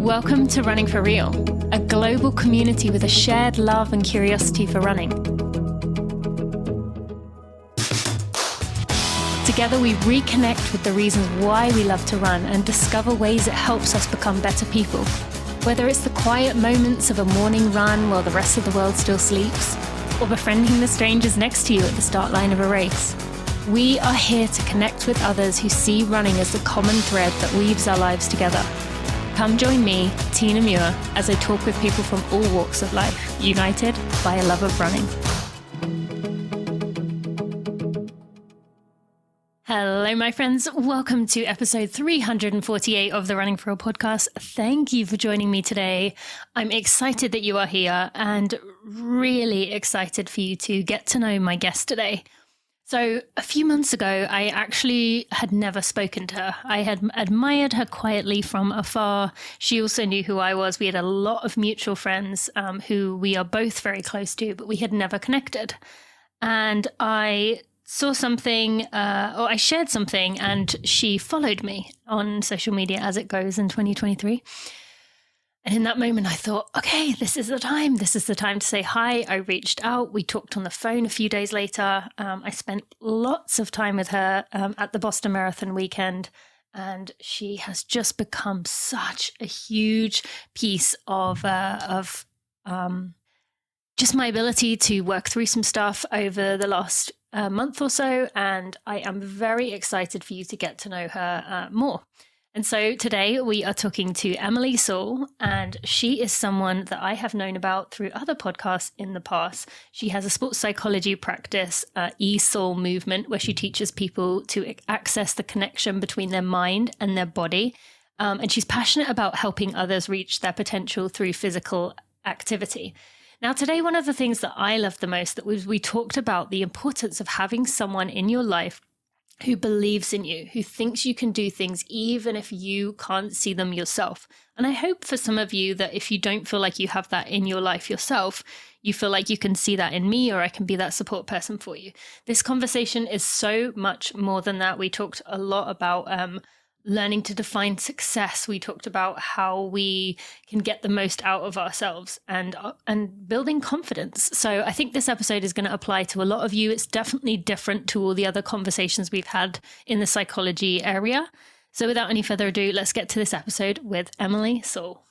Welcome to Running for Real, a global community with a shared love and curiosity for running. Together we reconnect with the reasons why we love to run and discover ways it helps us become better people. Whether it's the quiet moments of a morning run while the rest of the world still sleeps, or befriending the strangers next to you at the start line of a race, we are here to connect with others who see running as the common thread that weaves our lives together. Come join me, Tina Muir, as I talk with people from all walks of life, united by a love of running. Hello, my friends. Welcome to episode 348 of the Running for Real podcast. Thank you for joining me today. I'm excited that you are here and really excited for you to get to know my guest today. So a few months ago, I actually had never spoken to her. I had admired her quietly from afar. She also knew who I was. We had a lot of mutual friends who we are both very close to, but we had never connected. And I saw something, or I shared something, and she followed me on social media as it goes in 2023. And in that moment, I thought, okay, this is the time. This is the time to say hi. I reached out. We talked on the phone a few days later. I spent lots of time with her at the Boston Marathon weekend. And she has just become such a huge piece of just my ability to work through some stuff over the last month or so. And I am very excited for you to get to know her more. And so today we are talking to Emily Saul, and she is someone that I have known about through other podcasts in the past. She has a sports psychology practice, Saul Movement, where she teaches people to access the connection between their mind and their body. And she's passionate about helping others reach their potential through physical activity. Now, today, one of the things that I love the most that we talked about the importance of having someone in your life who believes in you, who thinks you can do things even if you can't see them yourself. And I hope for some of you that if you don't feel like you have that in your life yourself, you feel like you can see that in me, or I can be that support person for you. This conversation is so much more than that. We talked a lot about learning to define success. We talked about how we can get the most out of ourselves and building confidence. So I think this episode is going to apply to a lot of you. It's definitely different to all the other conversations we've had in the psychology area. So without any further ado, let's get to this episode with Emily Saul.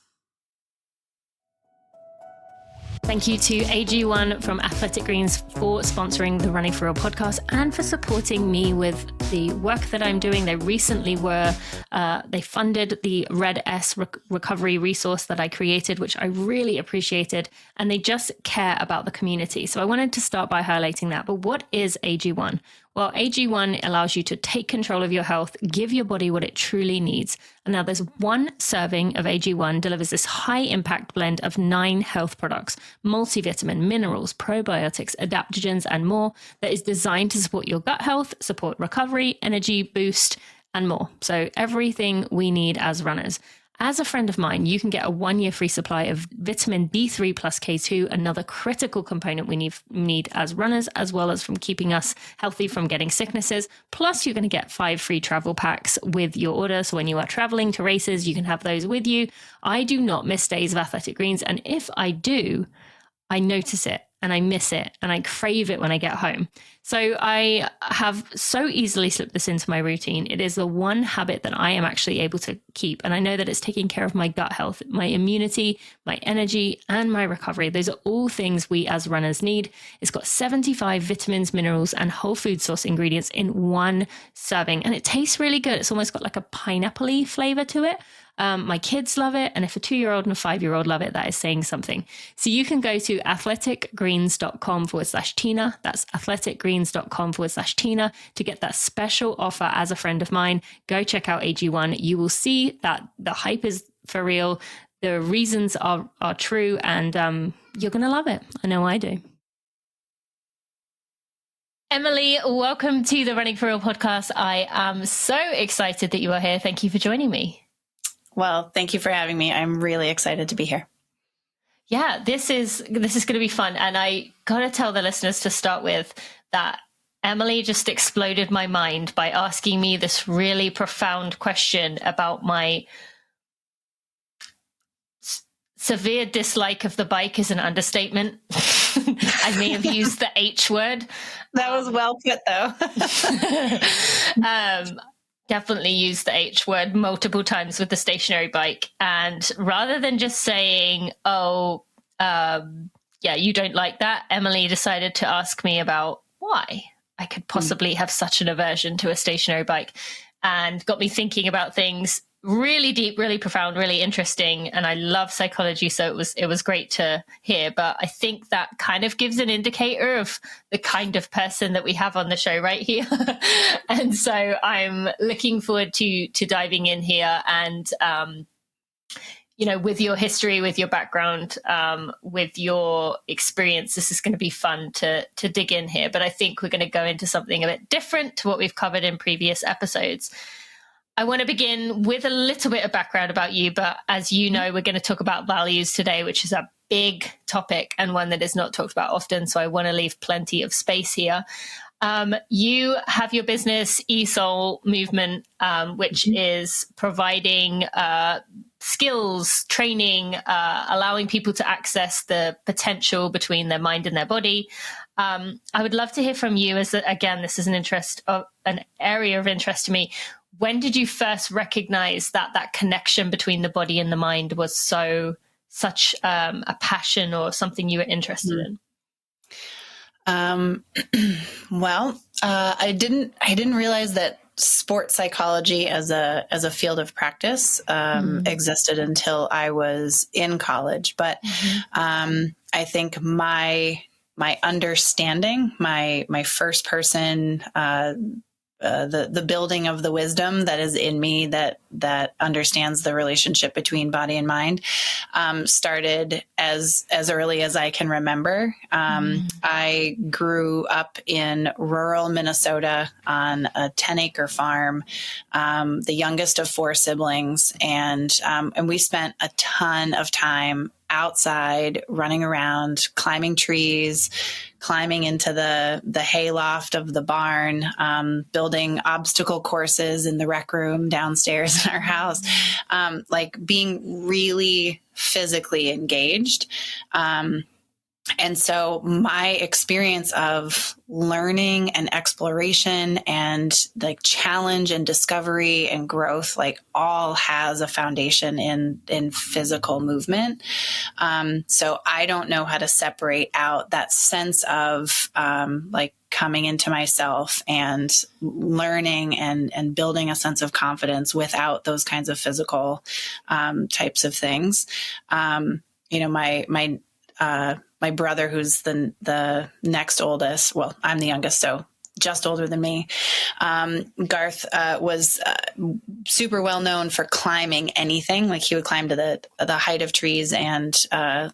Thank you to AG1 from Athletic Greens for sponsoring the Running for Real podcast and for supporting me with the work that I'm doing. They recently they funded the Red S recovery resource that I created, which I really appreciated, and they just care about the community. So I wanted to start by highlighting that. But what is AG1? Well, AG1 allows you to take control of your health, give your body what it truly needs. And now there's one serving of AG1 delivers this high impact blend of 9 health products, multivitamin, minerals, probiotics, adaptogens, and more that is designed to support your gut health, support recovery, energy boost, and more. So everything we need as runners. As a friend of mine, you can get a 1-year free supply of vitamin D3 plus K2, another critical component we need as runners, as well as from keeping us healthy from getting sicknesses. Plus, you're going to get 5 free travel packs with your order. So when you are traveling to races, you can have those with you. I do not miss days of Athletic Greens. And if I do, I notice it and I miss it and I crave it when I get home. So I have so easily slipped this into my routine. It is the one habit that I am actually able to keep. And I know that it's taking care of my gut health, my immunity, my energy, and my recovery. Those are all things we as runners need. It's got 75 vitamins, minerals, and whole food source ingredients in one serving. And it tastes really good. It's almost got like a pineapple-y flavor to it. My kids love it. And if a 2-year-old and a 5-year-old love it, that is saying something. So you can go to athleticgreens.com/Tina. That's athleticgreens.com/Tina to get that special offer as a friend of mine. Go check out AG1. You will see that the hype is for real. The reasons are true, and you're going to love it. I know I do. Emily, welcome to the Running for Real podcast. I am so excited that you are here. Thank you for joining me. Well, thank you for having me. I'm really excited to be here. Yeah, this is going to be fun. And I got to tell the listeners to start with that Emily just exploded my mind by asking me this really profound question about my severe dislike of the bike is an understatement. I may have used the H word. That was well put, though. Definitely used the H word multiple times with the stationary bike. And rather than just saying, yeah, you don't like that, Emily decided to ask me about why I could possibly have such an aversion to a stationary bike, and got me thinking about things really deep, really profound, really interesting. And I love psychology, so it was great to hear. But I think that kind of gives an indicator of the kind of person that we have on the show right here. And so I'm looking forward to diving in here and, with your history, with your background, with your experience, this is going to be fun to dig in here. But I think we're going to go into something a bit different to what we've covered in previous episodes. I want to begin with a little bit of background about you, but as you know, we're going to talk about values today, which is a big topic and one that is not talked about often. So I want to leave plenty of space here. You have your business, Saul Movement, which is providing skills, training, allowing people to access the potential between their mind and their body. I would love to hear from you, as again, this is an area of interest to me. When did you first recognize that connection between the body and the mind was such a passion or something you were interested in? Well, I didn't realize that sports psychology as a field of practice existed until I was in college. But I think my understanding, my first person, the building of the wisdom that is in me that understands the relationship between body and mind started as early as I can remember. I grew up in rural Minnesota on a 10-acre farm, the youngest of 4 siblings, and we spent a ton of time outside, running around, climbing trees, climbing into the hayloft of the barn, building obstacle courses in the rec room downstairs in our house, like being really physically engaged. And so my experience of learning and exploration and like challenge and discovery and growth, like all has a foundation in physical movement. So I don't know how to separate out that sense of, like coming into myself and learning and building a sense of confidence without those kinds of physical, types of things. My brother, who's the next oldest, well, I'm the youngest, so just older than me. Garth was super well known for climbing anything. Like he would climb to the height of trees and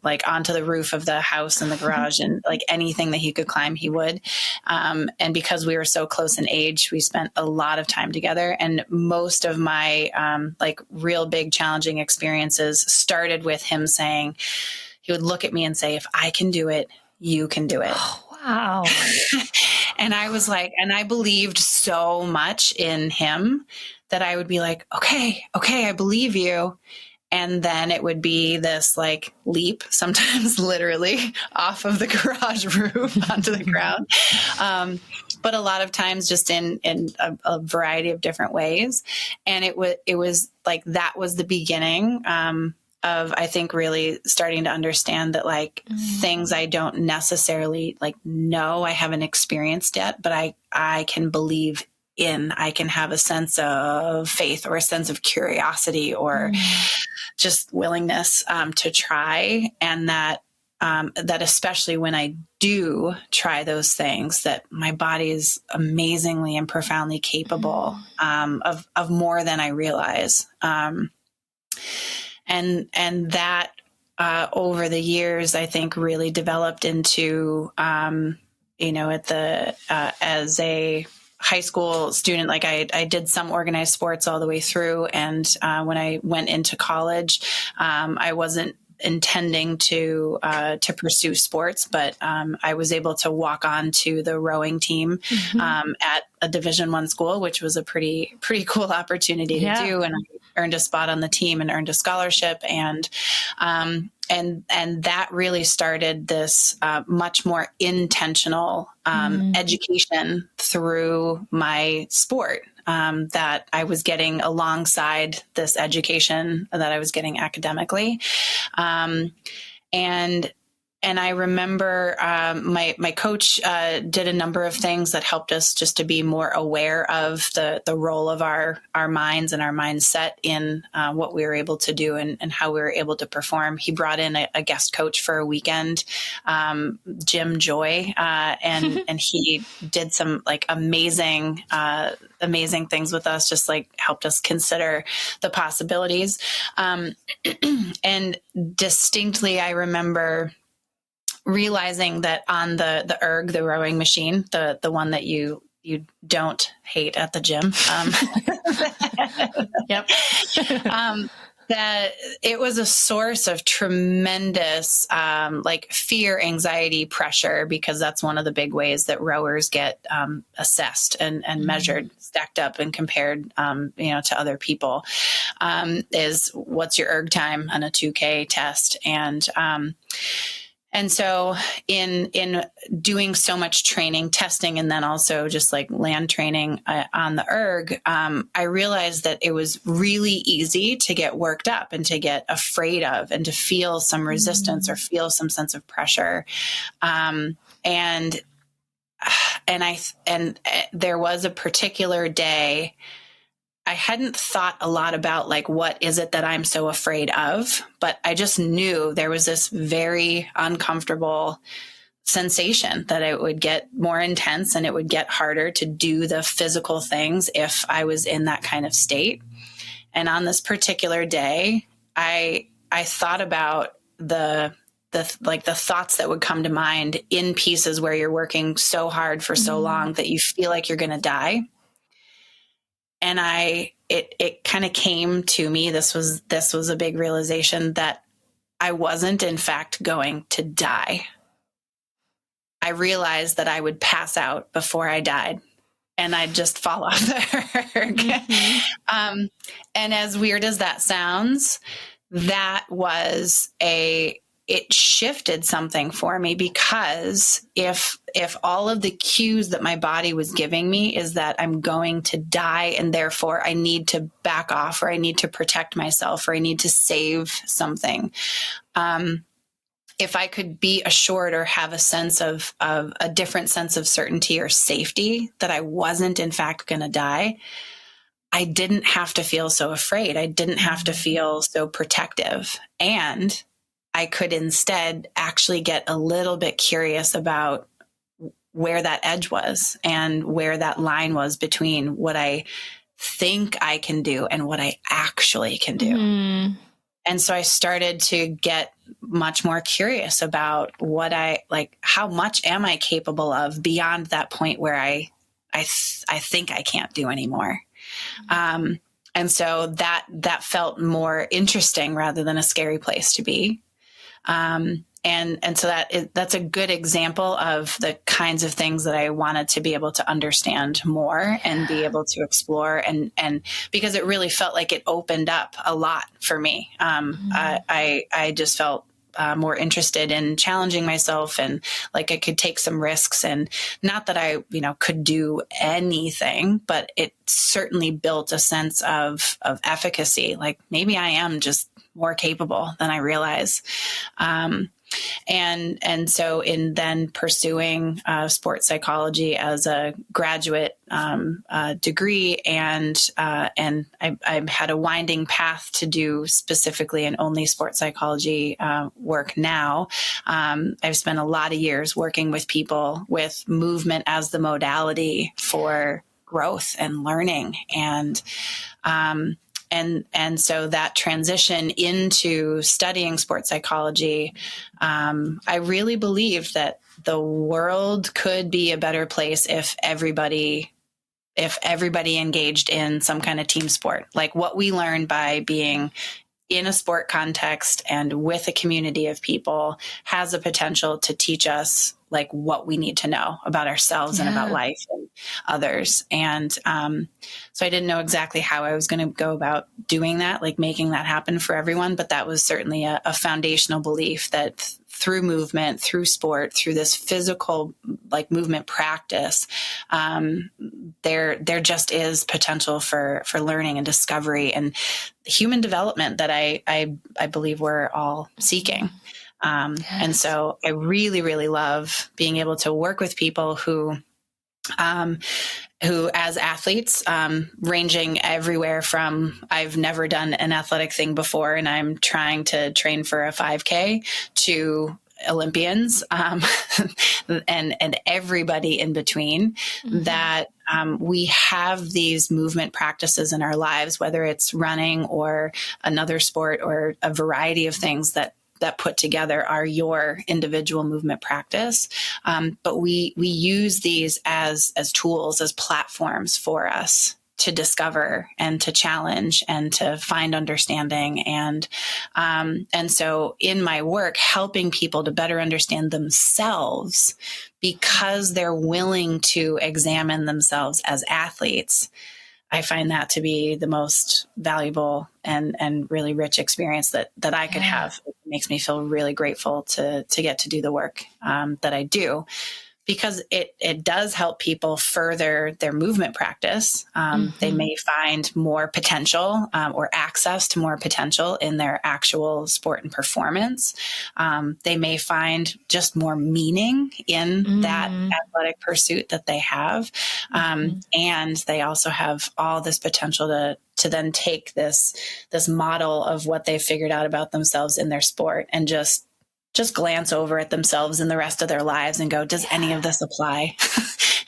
like onto the roof of the house and the garage, and like anything that he could climb, he would. And because we were so close in age, we spent a lot of time together. And most of my like real big challenging experiences started with him saying, he would look at me and say, if I can do it, you can do it. Oh, wow. And I was like, and I believed so much in him that I would be like, okay, I believe you. And then it would be this like leap, sometimes literally off of the garage roof onto the ground. But a lot of times just in a variety of different ways. And it was like, that was the beginning, of, I think, really starting to understand that like things I don't necessarily like know, I haven't experienced yet, but I can believe in, I can have a sense of faith or a sense of curiosity or just willingness to try. And that especially when I do try those things, that my body is amazingly and profoundly capable of more than I realize. And that, over the years, I think really developed into, as a high school student, like I did some organized sports all the way through. And, when I went into college, I wasn't intending to pursue sports, but, I was able to walk on to the rowing team, at a Division I school, which was a pretty cool opportunity to do. And earned a spot on the team and earned a scholarship. And that really started this much more intentional education through my sport that I was getting alongside this education that I was getting academically. And I remember my coach did a number of things that helped us just to be more aware of the role of our minds and our mindset in what we were able to do and how we were able to perform. He brought in a guest coach for a weekend, Jim Joy, and he did some like amazing things with us, just like helped us consider the possibilities. And distinctly, I remember realizing that on the erg, the rowing machine, the one that you don't hate at the gym, Yep. that it was a source of tremendous like fear, anxiety, pressure, because that's one of the big ways that rowers get assessed and measured, stacked up and compared to other people, is what's your erg time on a 2K test. And so in doing so much training, testing, and then also just like land training on the erg, I realized that it was really easy to get worked up and to get afraid of and to feel some resistance or feel some sense of pressure. And there was a particular day I hadn't thought a lot about like, what is it that I'm so afraid of? But I just knew there was this very uncomfortable sensation that it would get more intense and it would get harder to do the physical things if I was in that kind of state. And on this particular day, I thought about the thoughts that would come to mind in pieces where you're working so hard for so long that you feel like you're going to die. And it kind of came to me. This was a big realization that I wasn't in fact going to die. I realized that I would pass out before I died and I'd just fall off the erg. And as weird as that sounds, that was it shifted something for me, because if all of the cues that my body was giving me is that I'm going to die and therefore I need to back off, or I need to protect myself, or I need to save something. If I could be assured or have a sense of a different sense of certainty or safety that I wasn't in fact going to die, I didn't have to feel so afraid. I didn't have to feel so protective. And I could instead actually get a little bit curious about where that edge was and where that line was between what I think I can do and what I actually can do. And so I started to get much more curious about how much am I capable of beyond that point where I think I can't do anymore. And so that felt more interesting rather than a scary place to be. And so that's a good example of the kinds of things that I wanted to be able to understand more and be able to explore, and because it really felt like it opened up a lot for me. I just felt more interested in challenging myself, and like I could take some risks, and not that I, could do anything, but it certainly built a sense of efficacy. Like maybe I am just more capable than I realize. And so in then pursuing sports psychology as a graduate degree, and I had a winding path to do specifically and only sports psychology work now. I've spent a lot of years working with people with movement as the modality for growth and learning. And so that transition into studying sports psychology, I really believed that the world could be a better place if everybody engaged in some kind of team sport. Like what we learned by being in a sport context and with a community of people has the potential to teach us like what we need to know about ourselves and about life and others. And so I didn't know exactly how I was going to go about doing that, like making that happen for everyone. But that was certainly a foundational belief that through movement, through sport, through this physical like movement practice, there just is potential for learning and discovery and human development that I believe we're all seeking. And so I really, really love being able to work with people who as athletes, ranging everywhere from I've never done an athletic thing before and I'm trying to train for a 5K to Olympians, and everybody in between, that we have these movement practices in our lives, whether it's running or another sport or a variety of things that put together are your individual movement practice. But we use these as tools, as platforms for us to discover and to challenge and to find understanding. And so in my work, helping people to better understand themselves because they're willing to examine themselves as athletes, I find that to be the most valuable and really rich experience that I could have. It makes me feel really grateful to get to do the work that I do, because it does help people further their movement practice. They may find more potential or access to more potential in their actual sport and performance. They may find just more meaning in that athletic pursuit that they have. And they also have all this potential to then take this model of what they've figured out about themselves in their sport and just glance over at themselves in the rest of their lives and go, does any of this apply?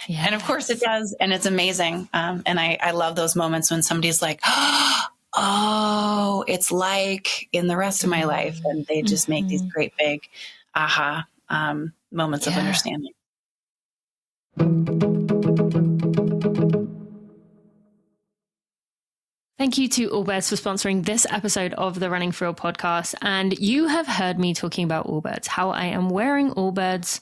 And of course it does. And it's amazing. And I love those moments when somebody's like, oh, it's like in the rest of my life. And they just make these great big aha moments of understanding. Thank you to Allbirds for sponsoring this episode of the Running For Real podcast. And you have heard me talking about Allbirds, how I am wearing Allbirds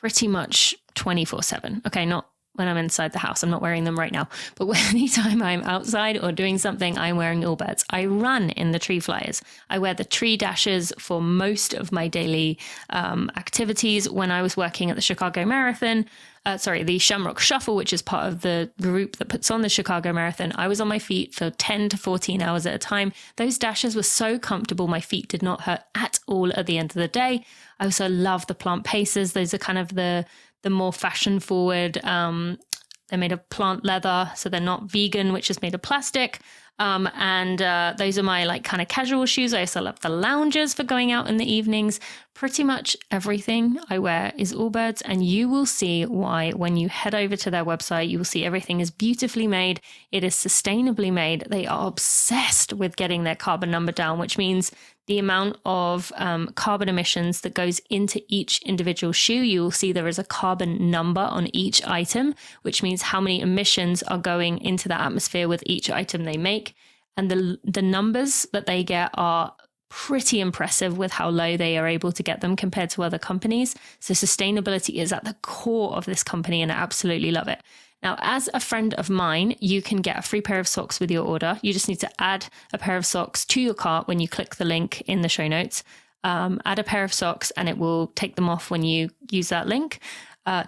pretty much 24/7. Okay, not when I'm inside the house. I'm not wearing them right now. But anytime I'm outside or doing something, I'm wearing Allbirds. I run in the tree flyers. I wear the tree dashes for most of my daily activities. When I was working at the Chicago Marathon, the Shamrock Shuffle, which is part of the group that puts on the Chicago Marathon, I was on my feet for 10 to 14 hours at a time. Those dashes were so comfortable. My feet did not hurt at all at the end of the day. I also love the plant paces. Those are kind of the more fashion forward. They're made of plant leather, so they're not vegan, which is made of plastic. And those are my like kind of casual shoes. I also love the loungers for going out in the evenings. Pretty much everything I wear is Allbirds, and you will see why when you head over to their website. You will see everything is beautifully made. It is sustainably made. They are obsessed with getting their carbon number down, which means the amount of carbon emissions that goes into each individual shoe. You will see there is a carbon number on each item, which means how many emissions are going into the atmosphere with each item they make. And the numbers that they get are pretty impressive with how low they are able to get them compared to other companies. So sustainability is at the core of this company, and I absolutely love it. Now, as a friend of mine, you can get a free pair of socks with your order. You just need to add a pair of socks to your cart when you click the link in the show notes. Add a pair of socks and it will take them off when you use that link.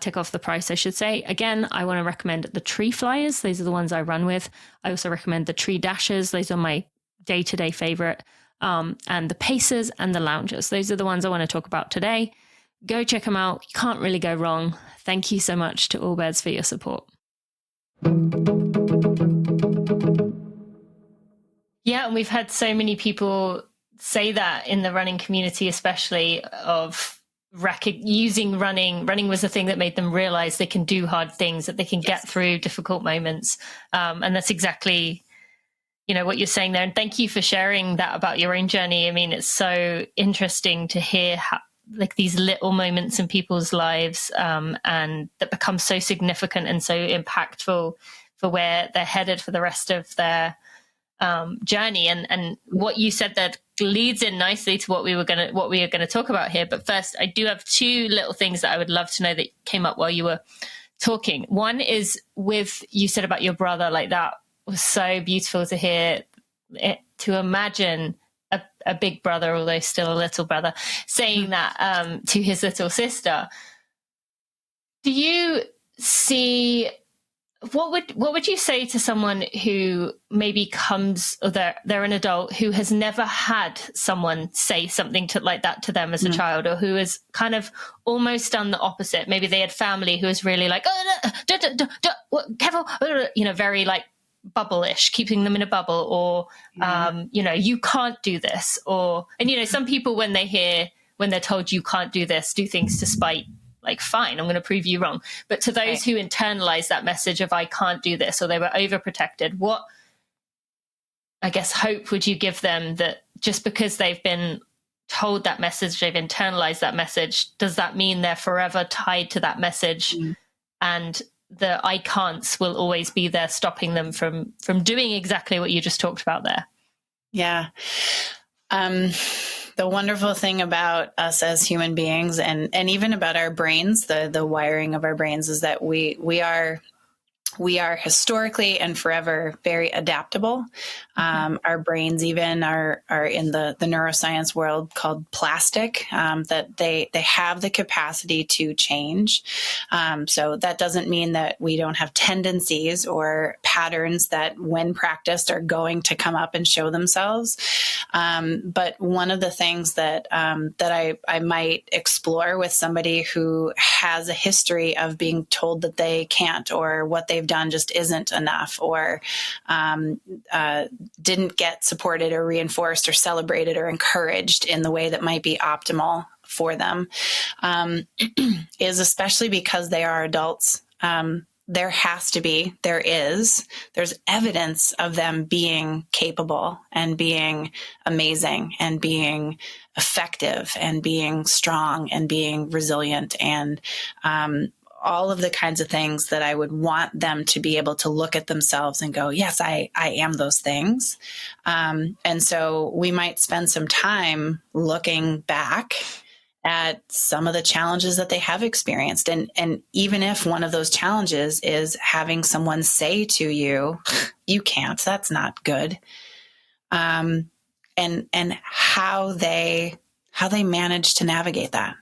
Take off the price, I should say. Again, I want to recommend the tree flyers. Those are the ones I run with. I also recommend the tree dashes. Those are my day-to-day favorite. And the paces and the loungers. Those are the ones I want to talk about today. Go check them out. You can't really go wrong. Thank you so much to Allbirds for your support. Yeah, and we've had so many people say that in the running community, especially of using running. Running was the thing that made them realize they can do hard things, that they can get through difficult moments. And that's exactly, what you're saying there. And thank you for sharing that about your own journey. I mean, it's so interesting to hear how, like, these little moments in people's lives and that become so significant and so impactful for where they're headed for the rest of their journey. And what you said that leads in nicely to what we are going to talk about here. But first, I do have two little things that I would love to know that came up while you were talking. One is you said about your brother, like that was so beautiful to hear, to imagine a big brother, although still a little brother, saying that to his little sister. Do you see, what would you say to someone who maybe they're an adult who has never had someone say something like that to them as a child, or who has kind of almost done the opposite? Maybe they had family who was really like, careful, very like bubble-ish, keeping them in a bubble, or you can't do this, and some people when they're told you can't do this, do things to spite, like, fine, I'm going to prove you wrong. But to those who internalize that message of I can't do this, or they were overprotected, what, I guess, hope would you give them that just because they've been told that message, they've internalized that message, does that mean they're forever tied to that message and the I can'ts will always be there stopping them from doing exactly what you just talked about there? Yeah. The wonderful thing about us as human beings and even about our brains, the wiring of our brains, is that we are historically and forever very adaptable. Our brains even are in the neuroscience world called plastic, that they have the capacity to change. So that doesn't mean that we don't have tendencies or patterns that when practiced are going to come up and show themselves. But one of the things that I might explore with somebody who has a history of being told that they can't, or what they've done just isn't enough, or didn't get supported or reinforced or celebrated or encouraged in the way that might be optimal for them, is, especially because they are adults, there's evidence of them being capable and being amazing and being effective and being strong and being resilient, and all of the kinds of things that I would want them to be able to look at themselves and go, yes, I am those things. And so we might spend some time looking back at some of the challenges that they have experienced. And even if one of those challenges is having someone say to you, you can't, that's not good. And how they manage to navigate that,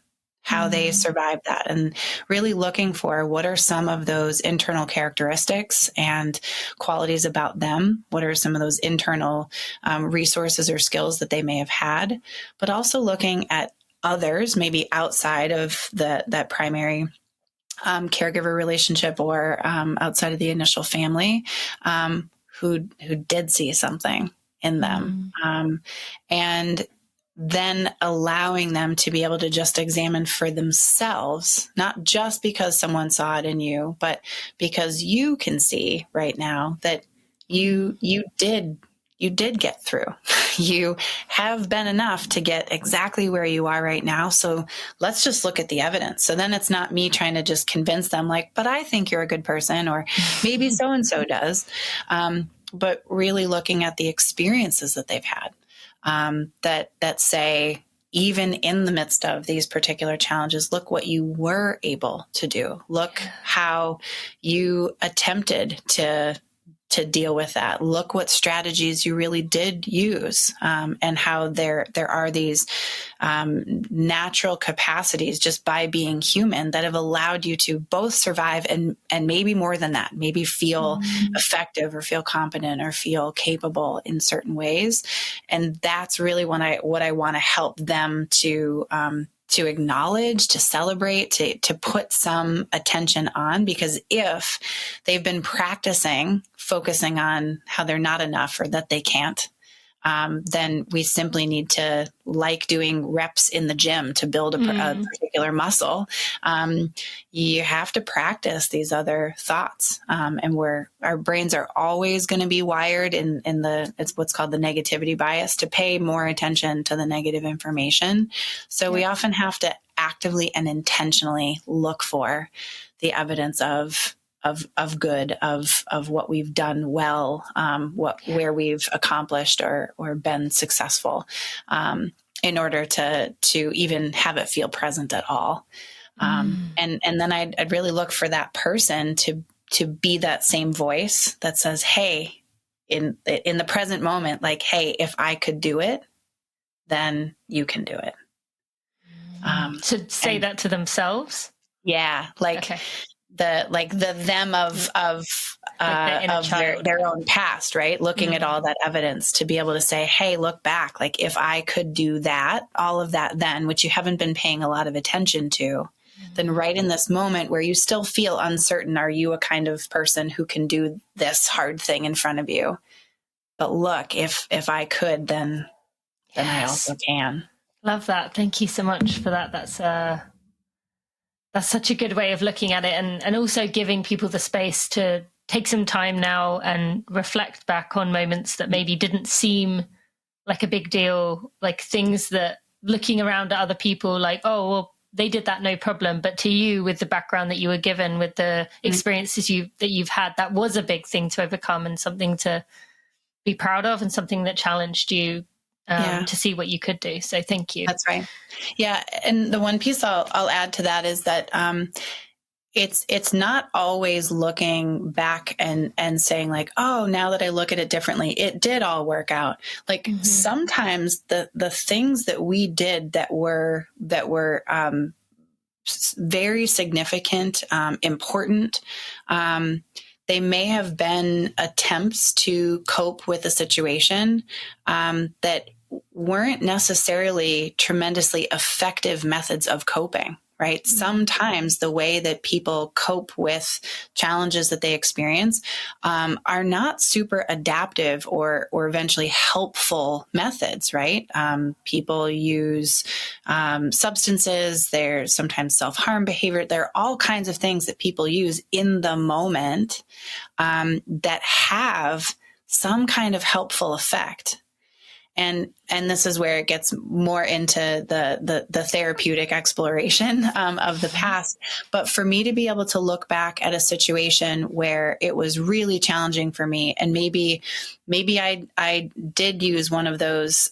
how they survive that, and really looking for what are some of those internal characteristics and qualities about them. What are some of those internal resources or skills that they may have had, but also looking at others, maybe outside of that primary caregiver relationship, or outside of the initial family, who did see something in them, and then allowing them to be able to just examine for themselves, not just because someone saw it in you, but because you can see right now that you did get through. You have been enough to get exactly where you are right now. So let's just look at the evidence. So then it's not me trying to just convince them, like, but I think you're a good person, or maybe so-and-so does. But really looking at the experiences that they've had, that say, even in the midst of these particular challenges, look what you were able to do. Look how you attempted to deal with that. Look what strategies you really did use, and how there are these natural capacities just by being human that have allowed you to both survive and maybe more than that, maybe feel effective or feel competent or feel capable in certain ways. And that's really what I want to help them to acknowledge, to celebrate, to put some attention on, because if they've been practicing focusing on how they're not enough or that they can't, then we simply need to, like doing reps in the gym to build a particular muscle. You have to practice these other thoughts. And our brains are always going to be wired in it's what's called the negativity bias, to pay more attention to the negative information. So we often have to actively and intentionally look for the evidence of of good, of what we've done well, where we've accomplished or been successful, in order to even have it feel present at all. And then I'd really look for that person to be that same voice that says, hey, in the present moment, like, hey, if I could do it, then you can do it. To say that to themselves. Yeah. Like, okay. the them of their own past, right? Looking at all that evidence to be able to say, hey, look back, like if I could do that, all of that then, which you haven't been paying a lot of attention to, then right in this moment where you still feel uncertain, are you a kind of person who can do this hard thing in front of you? But look, if I could, then I also can. Love that. Thank you so much for that. That's such a good way of looking at it, and also giving people the space to take some time now and reflect back on moments that maybe didn't seem like a big deal, like things that looking around at other people like, oh, well, they did that, no problem. But to you, with the background that you were given, with the experiences that you've had, that was a big thing to overcome and something to be proud of and something that challenged you to see what you could do. So thank you. That's right. Yeah. And the one piece I'll add to that is that it's not always looking back and saying like, oh, now that I look at it differently, it did all work out. Like sometimes the things that we did that were very significant, important, they may have been attempts to cope with a situation that weren't necessarily tremendously effective methods of coping, right? Sometimes the way that people cope with challenges that they experience are not super adaptive or eventually helpful methods, right? People use substances. There's sometimes self-harm behavior. There are all kinds of things that people use in the moment that have some kind of helpful effect. And this is where it gets more into the therapeutic exploration of the past. But for me to be able to look back at a situation where it was really challenging for me, and maybe I did use one of those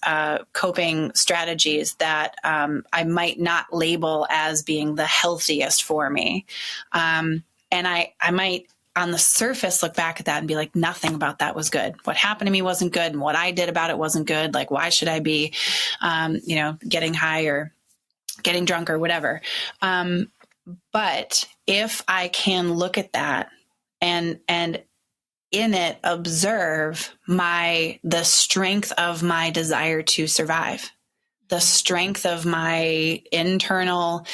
coping strategies that I might not label as being the healthiest for me, and I might, on the surface, look back at that and be like, nothing about that was good. What happened to me wasn't good. And what I did about it wasn't good. Like, why should I be, getting high or getting drunk or whatever? But if I can look at that and in it observe the strength of my desire to survive, the strength of my internal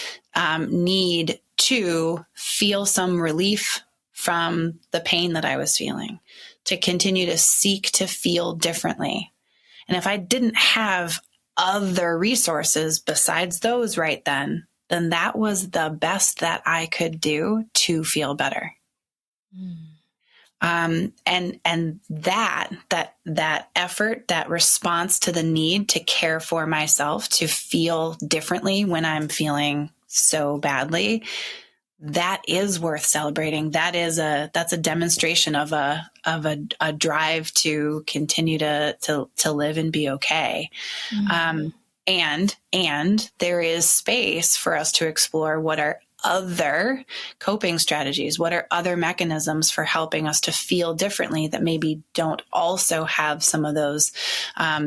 need to feel some relief from the pain that I was feeling, to continue to seek to feel differently. And if I didn't have other resources besides those right then that was the best that I could do to feel better. And that effort, that response to the need to care for myself, to feel differently when I'm feeling so badly, that is worth celebrating. That's a demonstration of a drive to continue to live and be okay. And there is space for us to explore what are other coping strategies, what are other mechanisms for helping us to feel differently that maybe don't also have some of those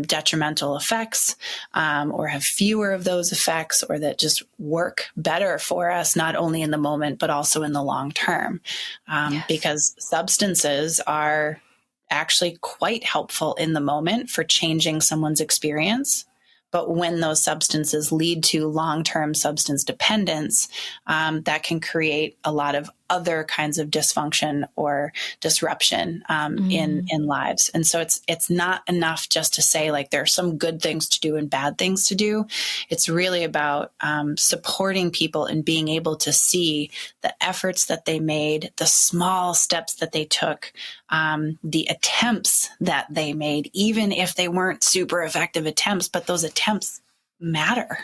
detrimental effects, or have fewer of those effects, or that just work better for us, not only in the moment, but also in the long term. Because substances are actually quite helpful in the moment for changing someone's experience. But when those substances lead to long-term substance dependence, that can create a lot of other kinds of dysfunction or disruption in lives. And so it's not enough just to say like there are some good things to do and bad things to do. It's really about supporting people and being able to see the efforts that they made, the small steps that they took, the attempts that they made, even if they weren't super effective attempts, but those attempts matter.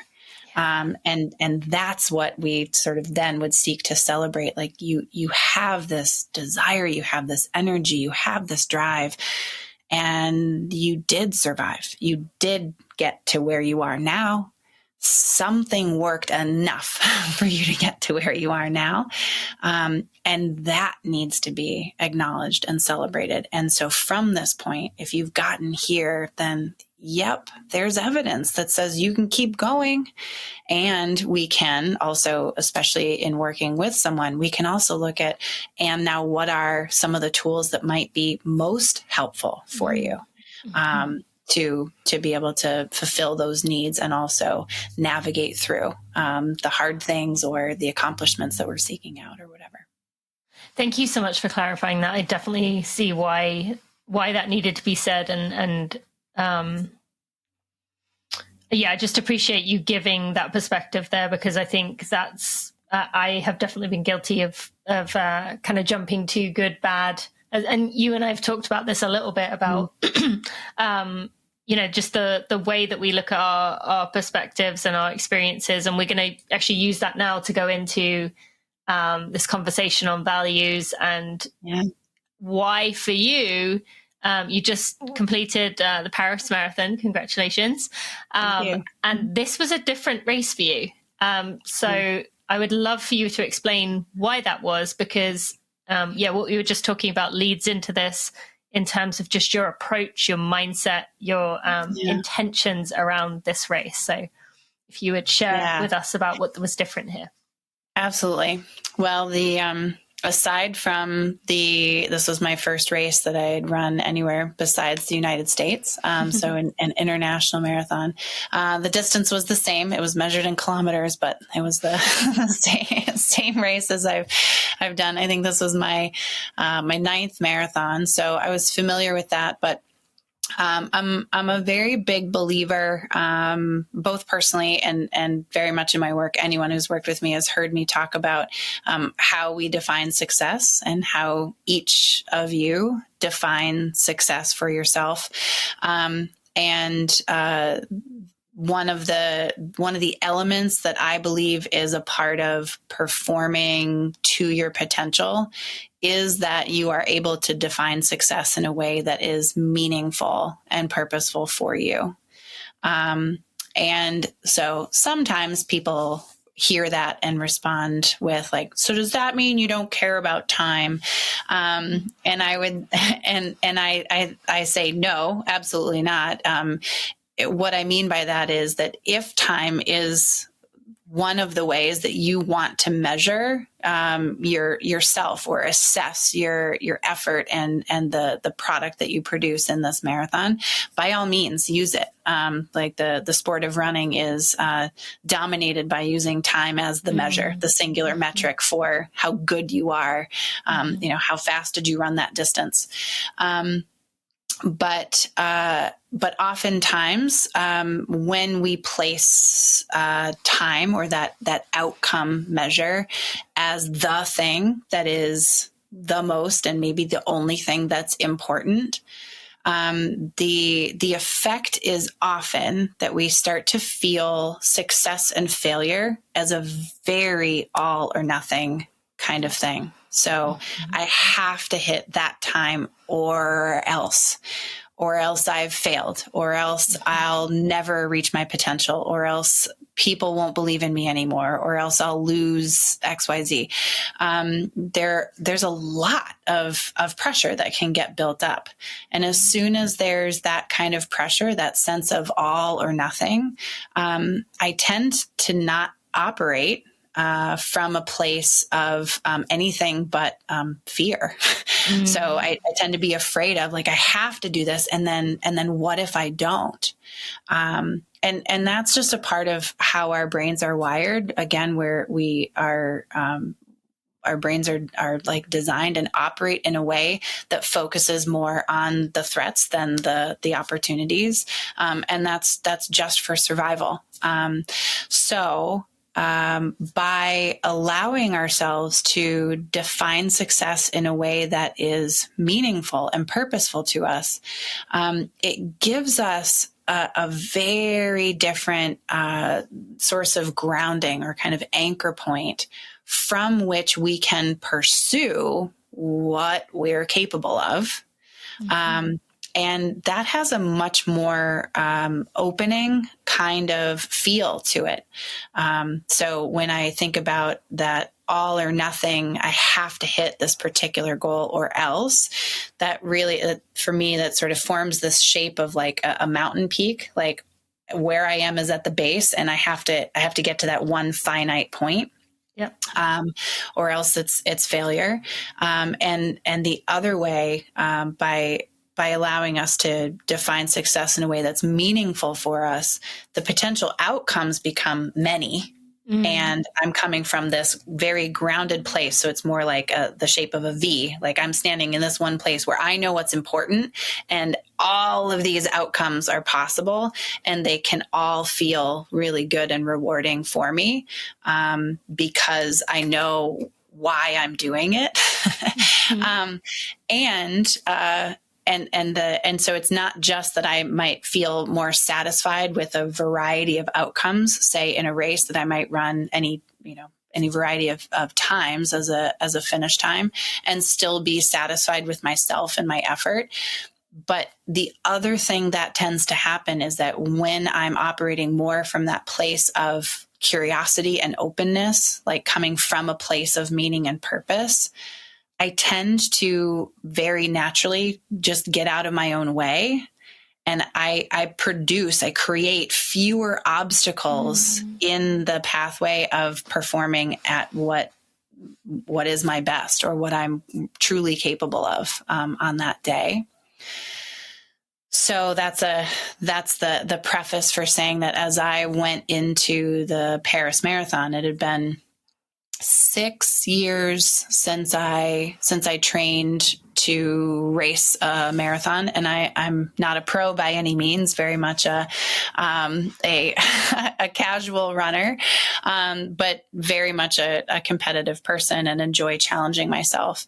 And that's what we sort of then would seek to celebrate. Like you have this desire, you have this energy, you have this drive, and you did survive. You did get to where you are now. Something worked enough for you to get to where you are now. And that needs to be acknowledged and celebrated. And so from this point, if you've gotten here, then yep, there's evidence that says you can keep going. And we can also, especially in working with someone, we can also look at, and now what are some of the tools that might be most helpful for you? To be able to fulfill those needs and also navigate through the hard things or the accomplishments that we're seeking out or whatever. Thank you so much for clarifying that. I definitely see why that needed to be said, and I just appreciate you giving that perspective there, because I think that's I have definitely been guilty of kind of jumping to good, bad, and you and I have talked about this a little bit about. Just the way that we look at our perspectives and our experiences. And we're going to actually use that now to go into this conversation on values and why for you, you just completed the Paris Marathon. Congratulations. And this was a different race for you. So I would love for you to explain why that was, because what we were just talking about leads into this, in terms of just your approach, your mindset, your intentions around this race. So if you would share with us about what was different here. Absolutely. Well, aside from this was my first race that I had run anywhere besides the United States. So an international marathon. The distance was the same. It was measured in kilometers, but it was the same race as I've done. I think this was my ninth marathon. So I was familiar with that, but I'm a very big believer, both personally and very much in my work. Anyone who's worked with me has heard me talk about how we define success and how each of you define success for yourself. One of the elements that I believe is a part of performing to your potential is that you are able to define success in a way that is meaningful and purposeful for you. And so sometimes people hear that and respond with like, so does that mean you don't care about time? And I would, and I say, no, absolutely not. What I mean by that is that if time is one of the ways that you want to measure yourself or assess your effort and the product that you produce in this marathon, by all means use it. Like the sport of running is dominated by using time as the measure, the singular metric for how good you are. How fast did you run that distance? But oftentimes, when we place time or that outcome measure as the thing that is the most and maybe the only thing that's important, the effect is often that we start to feel success and failure as a very all or nothing kind of thing. So I have to hit that time or else I've failed, or else I'll never reach my potential, or else people won't believe in me anymore, or else I'll lose XYZ. There's a lot of pressure that can get built up. And as soon as there's that kind of pressure, that sense of all or nothing, I tend to not operate from a place of anything but fear. So I tend to be afraid of like, I have to do this. And then what if I don't? And that's just a part of how our brains are wired. Again, where we are, our brains are like designed and operate in a way that focuses more on the threats than the opportunities. And that's just for survival. By allowing ourselves to define success in a way that is meaningful and purposeful to us, it gives us a very different source of grounding or kind of anchor point from which we can pursue what we're capable of. And that has a much more opening kind of feel to it. So when I think about that all or nothing, I have to hit this particular goal or else, that really, for me, that sort of forms this shape of like a mountain peak, like where I am is at the base and I have to get to that one finite point. Yep. Or else it's failure. And the other way, by allowing us to define success in a way that's meaningful for us, the potential outcomes become many. And I'm coming from this very grounded place. So it's more like the shape of a V. Like I'm standing in this one place where I know what's important and all of these outcomes are possible and they can all feel really good and rewarding for me because I know why I'm doing it. And so it's not just that I might feel more satisfied with a variety of outcomes, say in a race that I might run any variety of times as a finish time and still be satisfied with myself and my effort. But the other thing that tends to happen is that when I'm operating more from that place of curiosity and openness, like coming from a place of meaning and purpose, I tend to very naturally just get out of my own way. And I create fewer obstacles in the pathway of performing at what is my best or what I'm truly capable of on that day. So that's the preface for saying that as I went into the Paris Marathon, it had been 6 years since I trained to race a marathon, and I'm not a pro by any means, very much a casual runner, but very much a competitive person and enjoy challenging myself.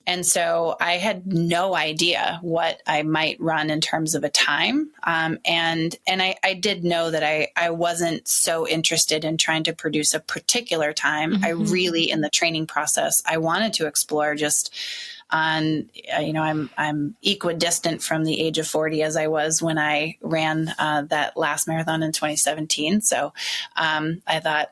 And so I had no idea what I might run in terms of a time. And I did know that I wasn't so interested in trying to produce a particular time. I really, in the training process, I wanted to explore just on, I'm equidistant from the age of 40 as I was when I ran that last marathon in 2017. So I thought,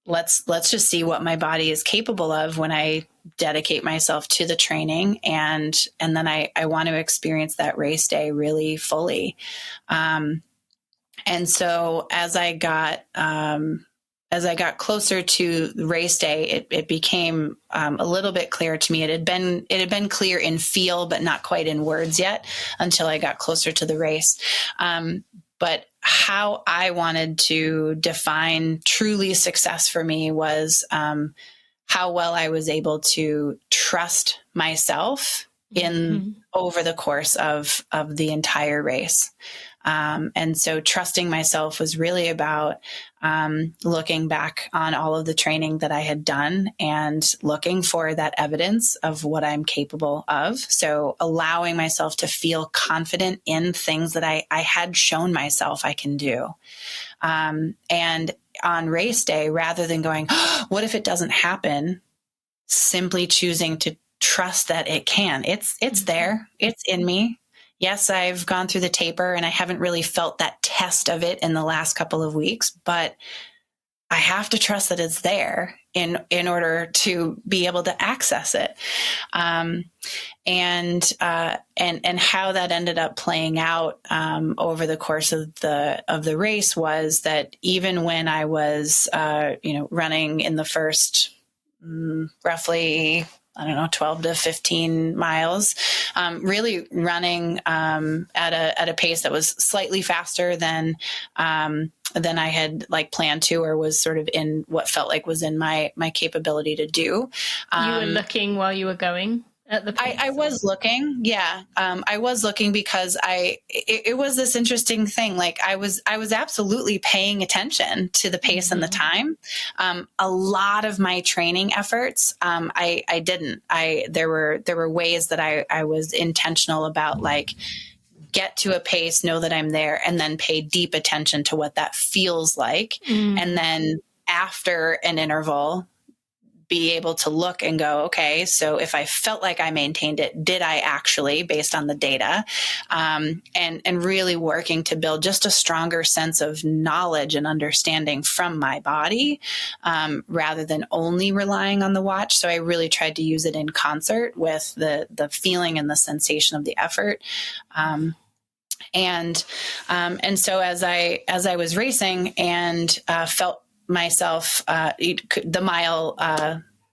let's just see what my body is capable of when I dedicate myself to the training. And then I want to experience that race day really fully. And so as I got closer to the race day, it became a little bit clear to me. It had been clear in feel, but not quite in words yet until I got closer to the race. But how I wanted to define truly success for me was how well I was able to trust myself over the course of the entire race. And so trusting myself was really about looking back on all of the training that I had done and looking for that evidence of what I'm capable of. So allowing myself to feel confident in things that I had shown myself I can do. And on race day, rather than going, oh, what if it doesn't happen? Simply choosing to trust that it can. It's there. It's in me. Yes, I've gone through the taper and I haven't really felt that test of it in the last couple of weeks, but I have to trust that it's there in order to be able to access it. And how that ended up playing out over the course of the race was that even when I was running in the first roughly 12 to 15 miles, really running at a pace that was slightly faster than I had planned to, or was sort of in what felt like was in my capability to do. You were looking while you were going at the pace? I was looking. Yeah. I was looking because it was this interesting thing. Like I was absolutely paying attention to the pace and the time. A lot of my training efforts, I didn't. There were ways that I was intentional about get to a pace, know that I'm there, and then pay deep attention to what that feels like. And then after an interval, be able to look and go, okay, so if I felt like I maintained it, did I actually, based on the data, and really working to build just a stronger sense of knowledge and understanding from my body, rather than only relying on the watch. So I really tried to use it in concert with the feeling and the sensation of the effort. And so as I was racing and felt myself, the mile,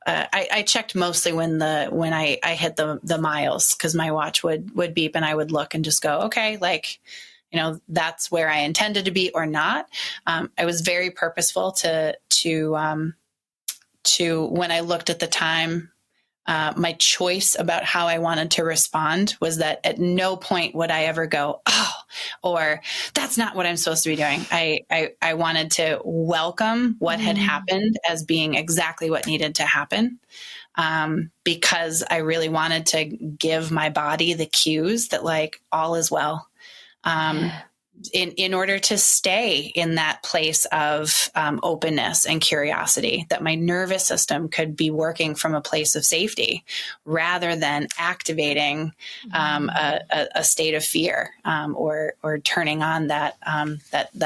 I checked mostly when I hit the miles, because my watch would beep and I would look and just go, okay, like, that's where I intended to be or not. I was very purposeful to when I looked at the time, my choice about how I wanted to respond was that at no point would I ever go, oh, or that's not what I'm supposed to be doing. I wanted to welcome what had happened as being exactly what needed to happen, because I really wanted to give my body the cues that, like, all is well. In order to stay in that place of openness and curiosity, that my nervous system could be working from a place of safety rather than activating a state of fear, or turning on that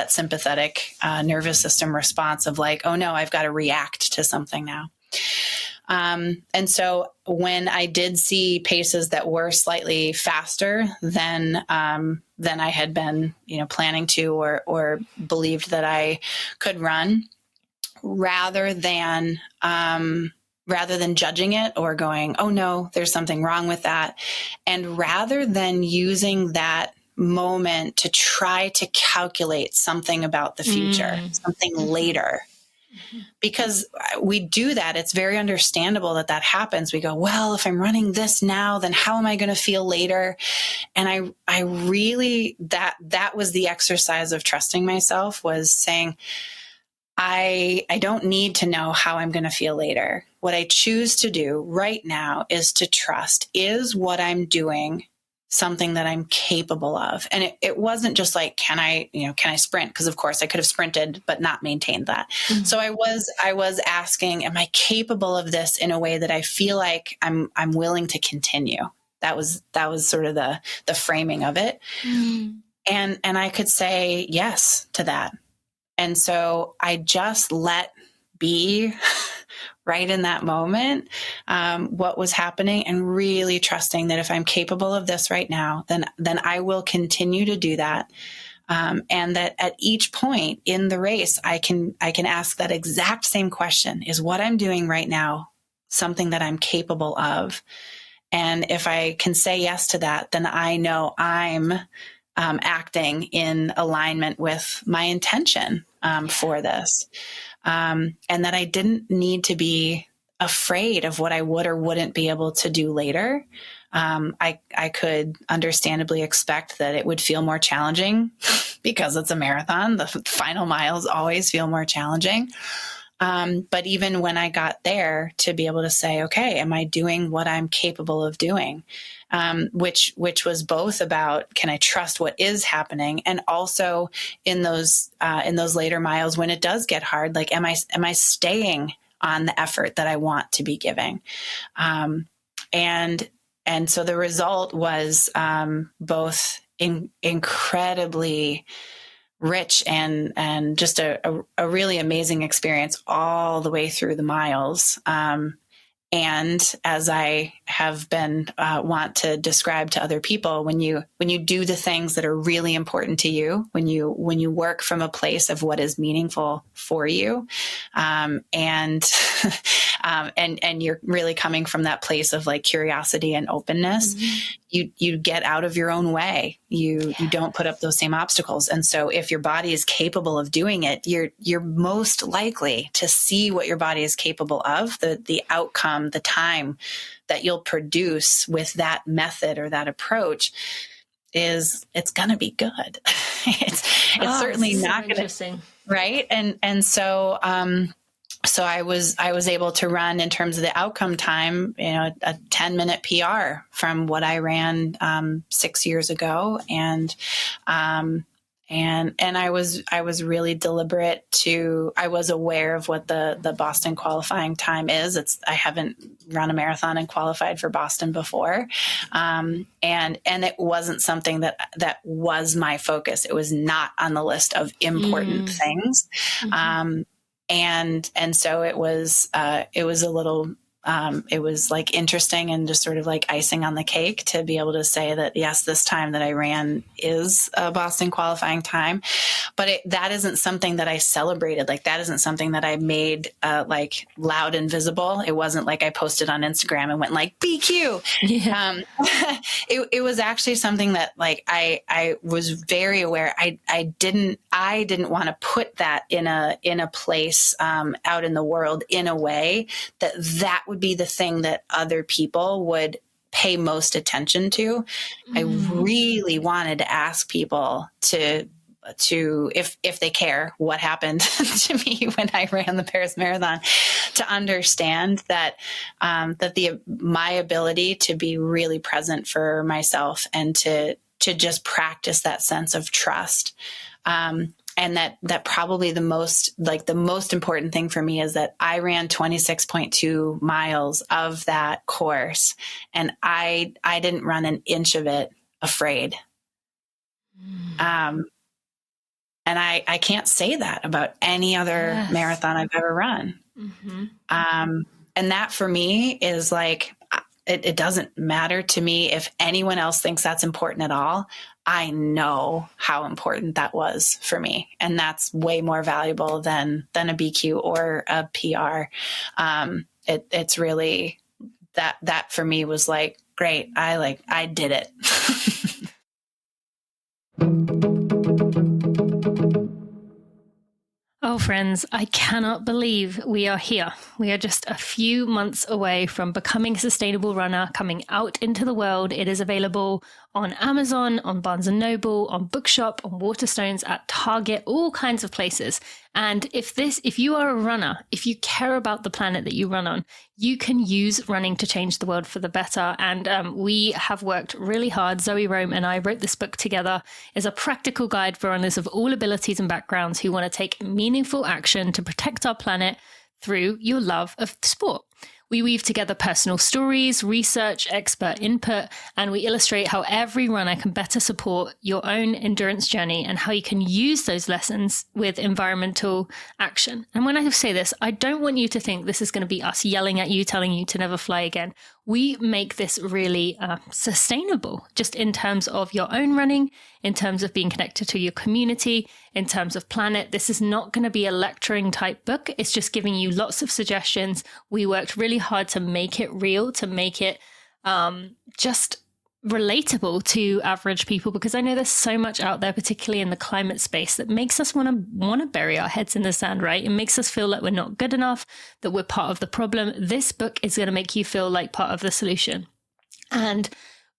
sympathetic nervous system response of like, oh no, I've got to react to something now. And so when I did see paces that were slightly faster than I had been, planning to, or believed that I could run, rather than judging it or going, oh no, there's something wrong with that. And rather than using that moment to try to calculate something about the future, something later, because we do that. It's very understandable that happens. We go, well, if I'm running this now, then how am I going to feel later? And I really, that was the exercise of trusting myself, was saying, I don't need to know how I'm going to feel later. What I choose to do right now is to trust, is what I'm doing something that I'm capable of? And it wasn't just like, can I sprint? Because of course I could have sprinted, but not maintained that. So I was asking, am I capable of this in a way that I feel like I'm willing to continue? That was sort of the framing of it. And I could say yes to that. And so I just let be right in that moment, what was happening, and really trusting that if I'm capable of this right now, then I will continue to do that. And that at each point in the race, I can ask that exact same question: is what I'm doing right now something that I'm capable of? And if I can say yes to that, then I know I'm acting in alignment with my intention for this. And that I didn't need to be afraid of what I would or wouldn't be able to do later. I could understandably expect that it would feel more challenging because it's a marathon. The final miles always feel more challenging. But even when I got there, to be able to say, okay, am I doing what I'm capable of doing? Which was both about, can I trust what is happening? And also in those later miles, when it does get hard, like, am I staying on the effort that I want to be giving? And so the result was, both incredibly rich and just a really amazing experience all the way through the miles. And as I have been want to describe to other people, when you do the things that are really important to you, when you work from a place of what is meaningful for you, and you're really coming from that place of like curiosity and openness, you get out of your own way. You don't put up those same obstacles. And so if your body is capable of doing it, you're most likely to see what your body is capable of, the outcome, the time that you'll produce with that method or that approach it's going to be good. It's certainly not going to, right? And so, so I was able to run, in terms of the outcome time, a 10-minute PR from what I ran 6 years ago. And I was really deliberate I was aware of what the Boston qualifying time is. I haven't run a marathon and qualified for Boston before. And it wasn't something that was my focus. It was not on the list of important things. Mm-hmm. And so it was a little, it was like interesting and just sort of like icing on the cake to be able to say that, yes, this time that I ran is a Boston qualifying time, but that isn't something that I celebrated. Like, that isn't something that I made, like, loud and visible. It wasn't like I posted on Instagram and went like BQ. Yeah. It was actually something that, like, I was very aware. I didn't want to put that in a place, out in the world, in a way that would be the thing that other people would pay most attention to. I really wanted to ask people to if they care what happened to me when I ran the Paris Marathon, to understand that my ability to be really present for myself and to just practice that sense of trust. And that probably the most important thing for me is that I ran 26.2 miles of that course, and I didn't run an inch of it afraid. And I can't say that about any other marathon I've ever run. Mm-hmm. And that for me is like, it doesn't matter to me if anyone else thinks that's important at all. I know how important that was for me. And that's way more valuable than a BQ or a PR. It's really that for me was like, great. I did it. Oh, friends, I cannot believe we are here. We are just a few months away from becoming a sustainable runner, coming out into the world. It is available on Amazon, on Barnes & Noble, on Bookshop, on Waterstones, at Target, all kinds of places. And if you are a runner, if you care about the planet that you run on, you can use running to change the world for the better. And we have worked really hard. Zoe Rome and I wrote this book together. It's a practical guide for runners of all abilities and backgrounds who want to take meaningful action to protect our planet through your love of sport. We weave together personal stories, research, expert input, and we illustrate how every runner can better support your own endurance journey and how you can use those lessons with environmental action. And when I say this, I don't want you to think this is going to be us yelling at you, telling you to never fly again. We make this really sustainable, just in terms of your own running, in terms of being connected to your community, in terms of planet. This is not going to be a lecturing type book. It's just giving you lots of suggestions. We worked really hard to make it real, to make it just relatable to average people, because I know there's so much out there, particularly in the climate space, that makes us want to bury our heads in the sand, right? It makes us feel like we're not good enough, that we're part of the problem. This book is going to make you feel like part of the solution. And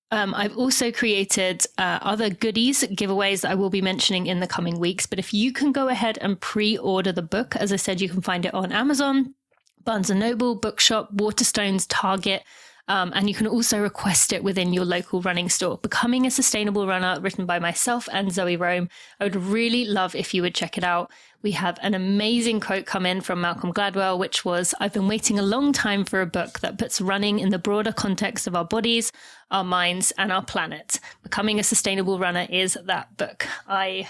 I've also created other goodies, giveaways that I will be mentioning in the coming weeks. But if you can go ahead and pre-order the book, as I said, you can find it on Amazon, Barnes & Noble, Bookshop, Waterstones, Target. And you can also request it within your local running store. Becoming a Sustainable Runner, written by myself and Zoe Rome. I would really love if you would check it out. We have an amazing quote come in from Malcolm Gladwell, which was, "I've been waiting a long time for a book that puts running in the broader context of our bodies, our minds, and our planet. Becoming a Sustainable Runner is that book." I'm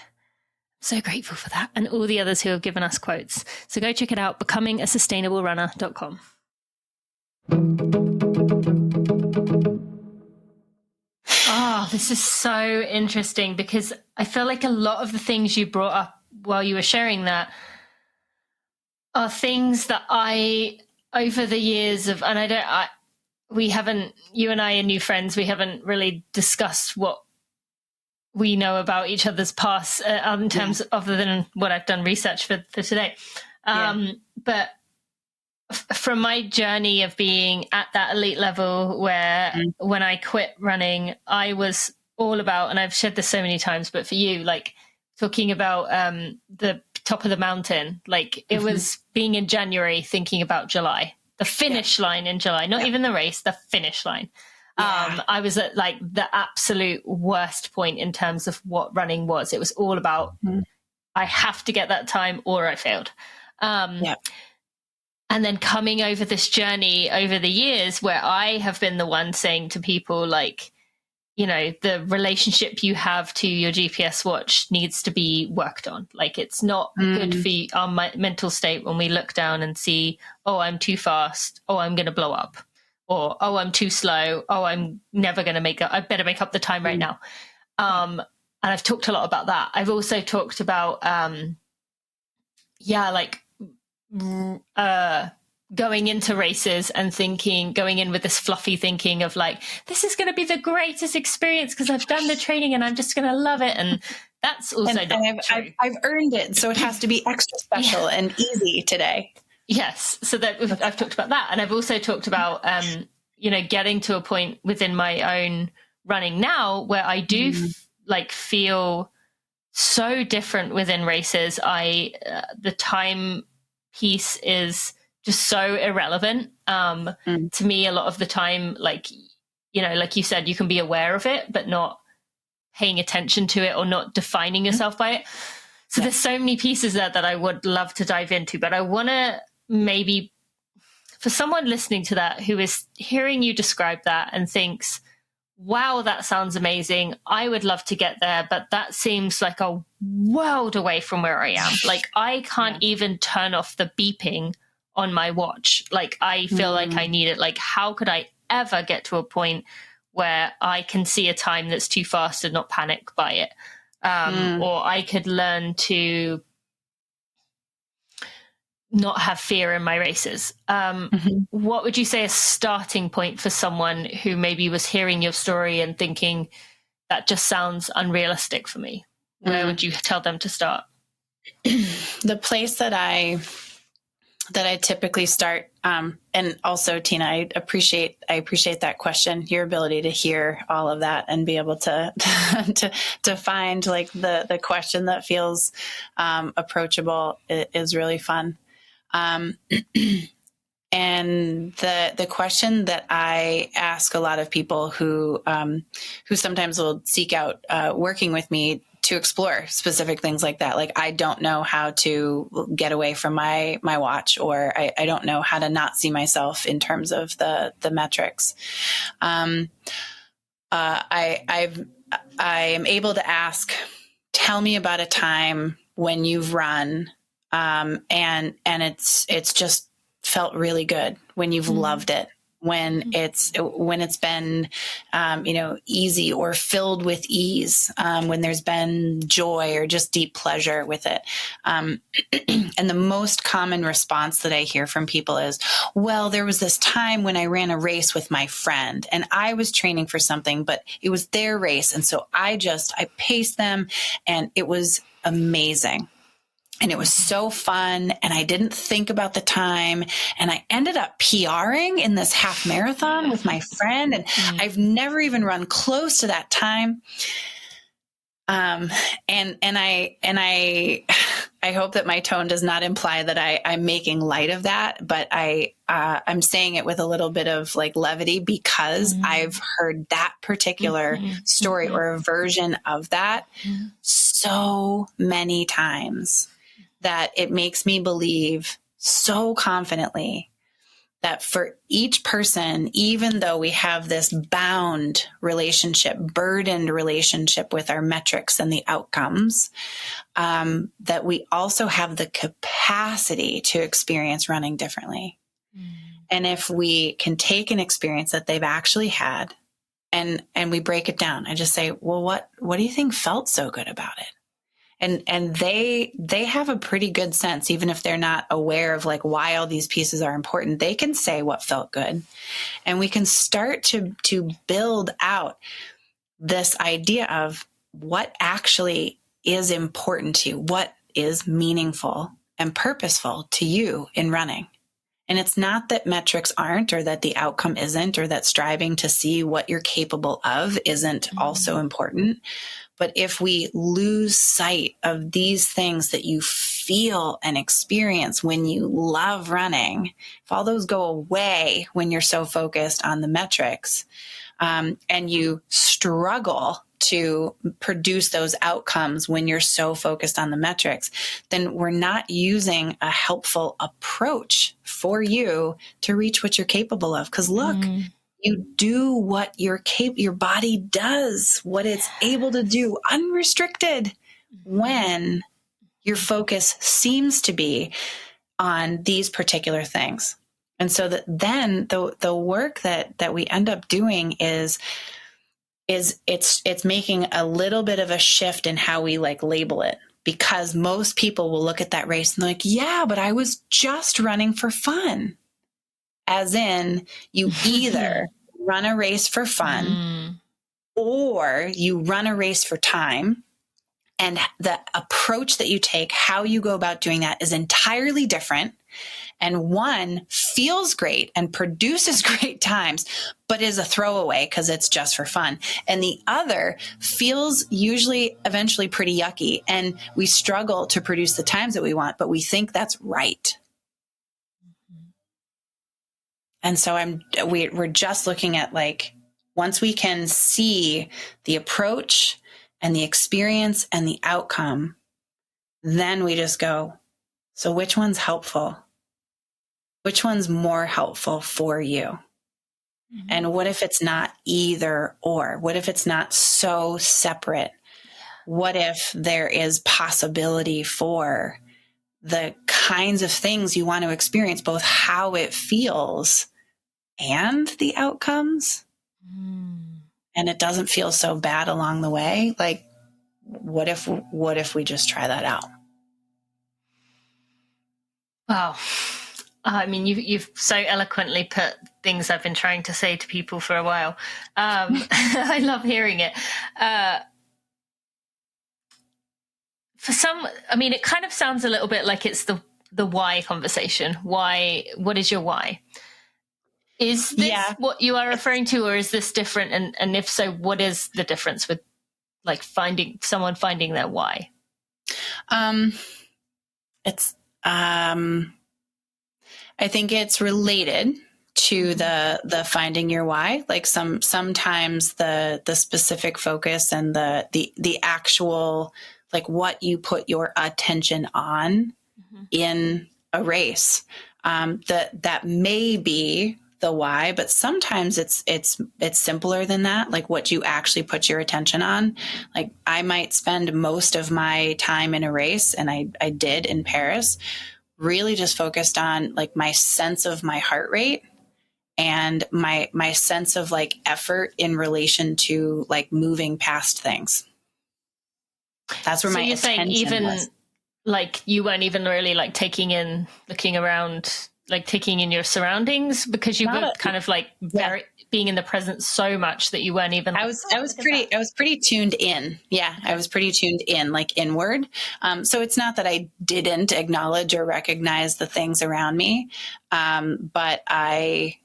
so grateful for that, and all the others who have given us quotes. So go check it out, becomingaSustainableRunner.com. Oh, this is so interesting, because I feel like a lot of the things you brought up while you were sharing that are things that I, over the years of, and you and I are new friends, we haven't really discussed what we know about each other's past in terms other than what I've done research for today. But from my journey of being at that elite level where when I quit running, I was all about, and I've said this so many times, but for you, like talking about the top of the mountain. Like it was being in January, thinking about July, the finish line in July, not even the race, the finish line. I was at like the absolute worst point in terms of what running was. It was all about, I have to get that time or I failed. And then coming over this journey over the years where I have been the one saying to people like, you know, the relationship you have to your GPS watch needs to be worked on. Like it's not good for our mental state when we look down and see, oh, I'm too fast. Oh, I'm going to blow up. Or, oh, I'm too slow. Oh, I'm never going to make up. I better make up the time right now. And I've talked a lot about that. I've also talked about, going into races and going in with this fluffy thinking of like, this is going to be the greatest experience because I've done the training and I'm just going to love it. And that's also not true. I've earned it. So it has to be extra special and easy today. Yes. So I've talked about that. And I've also talked about, getting to a point within my own running now where I do feel so different within races. The time piece is just so irrelevant. To me, a lot of the time, like you said, you can be aware of it, but not paying attention to it or not defining yourself by it. So there's so many pieces there that I would love to dive into, but I want to maybe for someone listening to that who is hearing you describe that and thinks, wow, that sounds amazing. I would love to get there, but that seems like a world away from where I am. Like I can't even turn off the beeping on my watch. Like I feel like I need it. Like how could I ever get to a point where I can see a time that's too fast and not panic by it? Or I could learn to not have fear in my races. What would you say a starting point for someone who maybe was hearing your story and thinking that just sounds unrealistic for me? Where would you tell them to start? The place that I typically start, and also Tina, I appreciate that question, your ability to hear all of that and be able to to find like the question that feels approachable is really fun. And the question that I ask a lot of people who sometimes will seek out working with me to explore specific things like that. Like, I don't know how to get away from my watch, or I don't know how to not see myself in terms of the metrics. I am able to ask, tell me about a time when you've run, and it's just felt really good, when you've loved it, when it's been, easy or filled with ease, when there's been joy or just deep pleasure with it. And the most common response that I hear from people is, well, there was this time when I ran a race with my friend and I was training for something, but it was their race. And so I paced them and it was amazing. And it was so fun, and I didn't think about the time, and I ended up PRing in this half marathon with my friend, and I've never even run close to that time. And I hope that my tone does not imply that I'm making light of that, but I'm saying it with a little bit of like levity, because I've heard that particular story or a version of that so many times that it makes me believe so confidently that for each person, even though we have this burdened relationship with our metrics and the outcomes, that we also have the capacity to experience running differently. And if we can take an experience that they've actually had and we break it down, I just say, well, what do you think felt so good about it? And they have a pretty good sense, even if they're not aware of like why all these pieces are important. They can say what felt good, and we can start to build out this idea of what actually is important to you, what is meaningful and purposeful to you in running. And it's not that metrics aren't, or that the outcome isn't, or that striving to see what you're capable of isn't also important. But if we lose sight of these things that you feel and experience when you love running, if all those go away when you're so focused on the metrics, and you struggle to produce those outcomes when you're so focused on the metrics, then we're not using a helpful approach for you to reach what you're capable of. Because look, you do what your body does, what it's able to do unrestricted when your focus seems to be on these particular things. And so that then the work that we end up doing is it's making a little bit of a shift in how we like label it, because most people will look at that race and they're like, yeah, but I was just running for fun. As in, you either run a race for fun or you run a race for time. And the approach that you take, how you go about doing that, is entirely different. And one feels great and produces great times, but is a throwaway because it's just for fun. And the other feels usually eventually pretty yucky. And we struggle to produce the times that we want, but we think that's right. And so we're just looking at, like, once we can see the approach and the experience and the outcome, then we just go, so which one's helpful? Which one's more helpful for you? And what if it's not either or? What if it's not so separate? What if there is possibility for the kinds of things you want to experience, both how it feels and the outcomes? And it doesn't feel so bad along the way. Like, what if we just try that out? Wow. I mean, you've so eloquently put things I've been trying to say to people for a while. I love hearing it. For some, I mean, it kind of sounds a little bit like it's the why conversation. Why? What is your why? Is this what you are referring to, or is this different? And if so, what is the difference with, like, finding their why? I think it's related to the finding your why. Like sometimes the specific focus and the actual, like, what you put your attention on in a race, that may be the why, but sometimes it's simpler than that. Like, what you actually put your attention on. Like, I might spend most of my time in a race, and I did in Paris, really just focused on, like, my sense of my heart rate and my sense of, like, effort in relation to, like, moving past things. That's where my attention was. So you're saying even, like, you weren't even really, like, looking around, like, taking in your surroundings, because you were kind of, like, being in the present so much that you weren't even. Like, I was pretty tuned in. Yeah, I was pretty tuned in, like, inward. So it's not that I didn't acknowledge or recognize the things around me, but I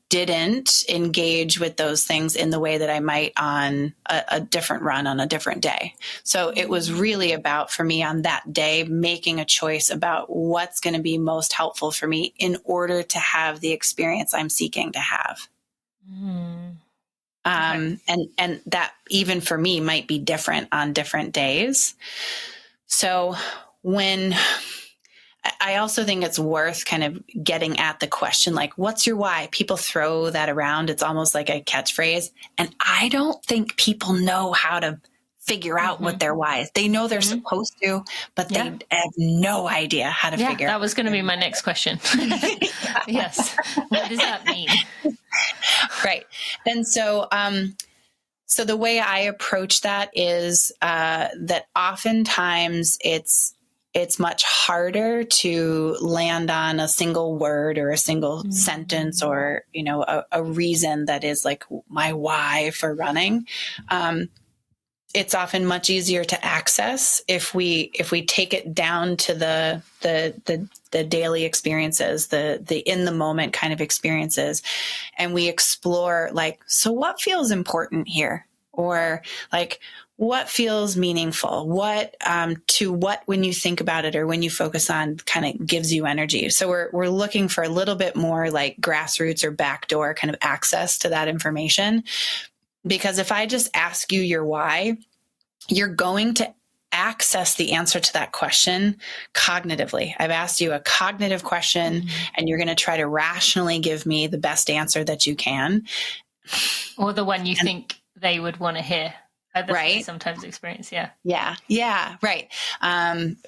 didn't engage with those things in the way that I might on a different run on a different day. So it was really about, for me on that day, making a choice about what's going to be most helpful for me in order to have the experience I'm seeking to have. And that even for me might be different on different days. So I also think it's worth kind of getting at the question, like, what's your why? People throw that around. It's almost like a catchphrase. And I don't think people know how to figure out what their why is. They know they're supposed to, but they have no idea how to figure out. That was going to be my next question. Yes. What does that mean? Right. And so, so the way I approach that is that oftentimes it's much harder to land on a single word or a single sentence or, you know, a reason that is like my why for running. It's often much easier to access if we take it down to the daily experiences, the in the moment kind of experiences, and we explore, like, so what feels important here? or like what feels meaningful, what when you think about it or when you focus on kind of gives you energy. So we're looking for a little bit more like grassroots or backdoor kind of access to that information. Because if I just ask you your why, you're going to access the answer to that question cognitively. I've asked you a cognitive question and you're going to try to rationally give me the best answer that you can. Or the one you think they would want to hear. That's right. What I sometimes experience. Yeah. Yeah. Right.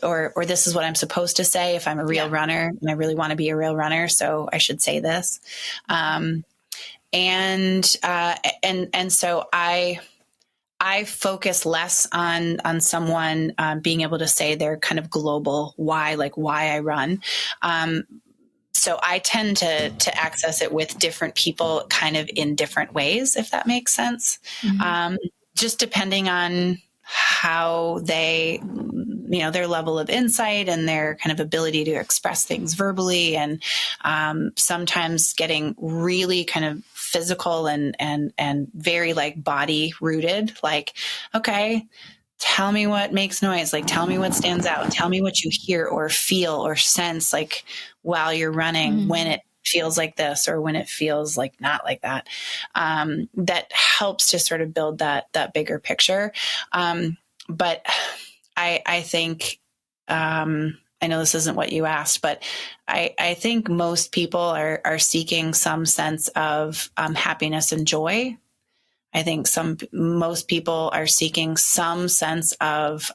Or this is what I'm supposed to say if I'm a real runner and I really want to be a real runner. So I should say this. And so I focus less on someone being able to say their kind of global why, like why I run. So I tend to access it with different people kind of in different ways, if that makes sense. Just depending on how they, their level of insight and their kind of ability to express things verbally, and sometimes getting really kind of physical and very like body rooted, like, okay, tell me what makes noise, like tell me what stands out, tell me what you hear or feel or sense like while you're running, when it feels like this or when it feels like not like that. That helps to sort of build that bigger picture. But I think, I know this isn't what you asked, but I think most people are seeking some sense of happiness and joy. I think most people are seeking some sense of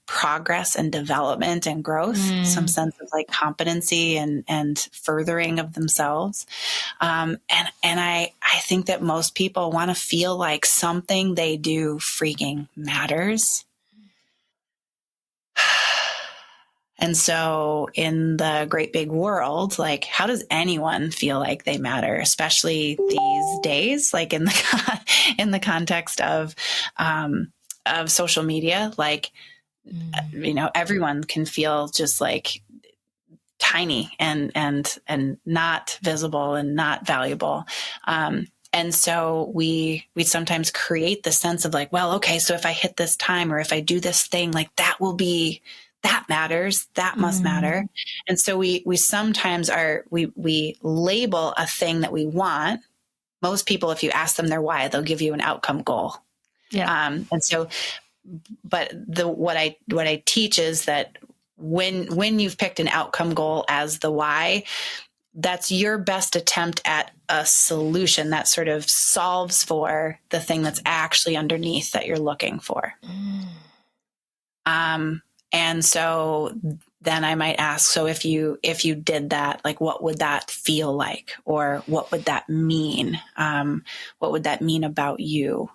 progress and development and growth, some sense of like competency and furthering of themselves. And I think that most people want to feel like something they do freaking matters. And so in the great big world, like how does anyone feel like they matter, especially these days, like in the context of social media, like, everyone can feel just like tiny and not visible and not valuable. And so we sometimes create the sense of like, well, okay, so if I hit this time or if I do this thing, like that matters, that must matter. And so we sometimes we label a thing that we want. Most people, if you ask them their why, they'll give you an outcome goal. Yeah. And so, but what I teach is that when you've picked an outcome goal as the why, that's your best attempt at a solution that sort of solves for the thing that's actually underneath that you're looking for. And so then I might ask, so if you did that, like, what would that feel like? Or what would that mean? What would that mean about you?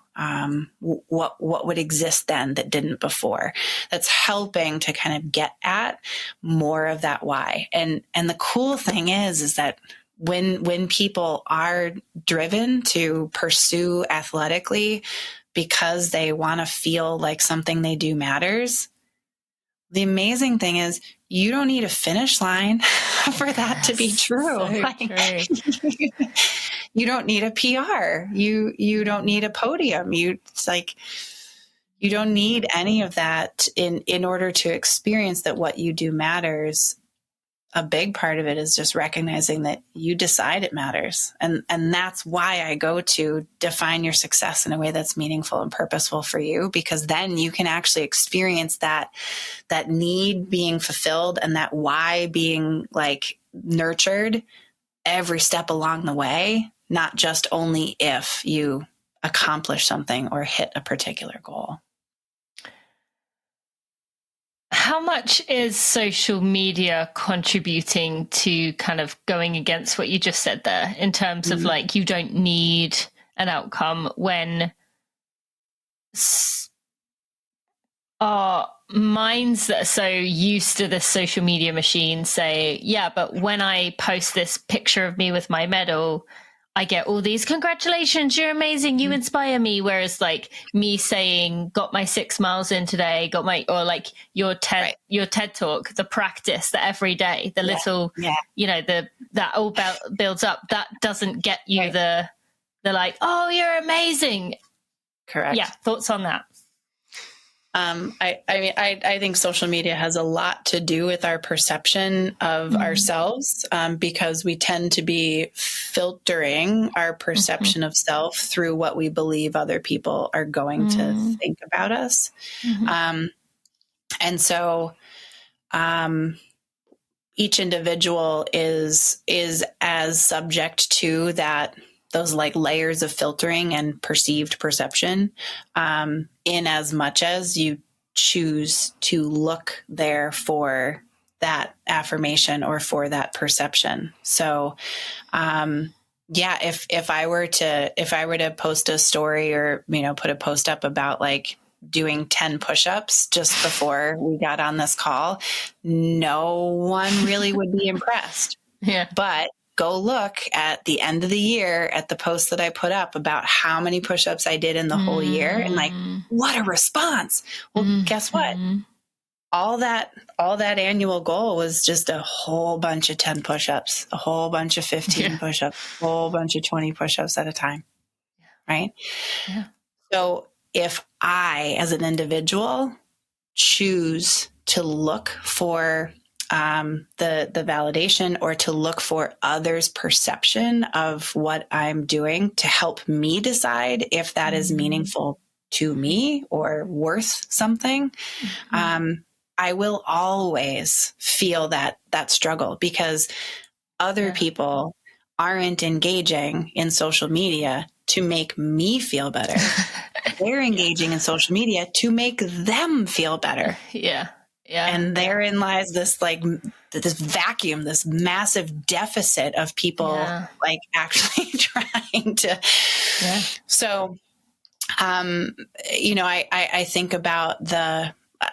What would exist then that didn't before? That's helping to kind of get at more of that why. And the cool thing is that when people are driven to pursue athletically because they want to feel like something they do matters, the amazing thing is you don't need a finish line for that to be true. So true. You don't need a PR. You don't need a podium. It's like you don't need any of that in order to experience that what you do matters. A big part of it is just recognizing that you decide it matters. And that's why I go to define your success in a way that's meaningful and purposeful for you, because then you can actually experience that need being fulfilled and that why being like nurtured every step along the way, not just only if you accomplish something or hit a particular goal. How much is social media contributing to kind of going against what you just said there in terms of like, you don't need an outcome when our minds that are so used to this social media machine say, yeah, but when I post this picture of me with my medal, I get all these congratulations, you're amazing, you inspire me. Whereas like me saying, got my 6 miles in today, or like your TED talk, the practice, the every day, the little, that all builds up, that doesn't get you the like, oh, you're amazing. correct? Yeah. Thoughts on that? I think social media has a lot to do with our perception of ourselves, because we tend to be filtering our perception of self through what we believe other people are going to think about us. And so, each individual is as subject to those like layers of filtering and perceived perception, in as much as you choose to look there for that affirmation or for that perception. So, if I were to post a story or, put a post up about like doing 10 push-ups just before we got on this call, no one really would be impressed. Yeah. But go look at the end of the year at the post that I put up about how many push-ups I did in the whole year, and like, what a response. Well, guess what? All that annual goal was just a whole bunch of 10 push-ups, a whole bunch of 15 push-ups, a whole bunch of 20 push-ups at a time. Right? Yeah. So if I, as an individual, choose to look for the validation or to look for others' perception of what I'm doing to help me decide if that is meaningful to me or worth something, I will always feel that struggle, because other people aren't engaging in social media to make me feel better. They're engaging in social media to make them feel better. Yeah. Yeah. And therein lies this vacuum, this massive deficit of people like actually trying to. Yeah. So, I think about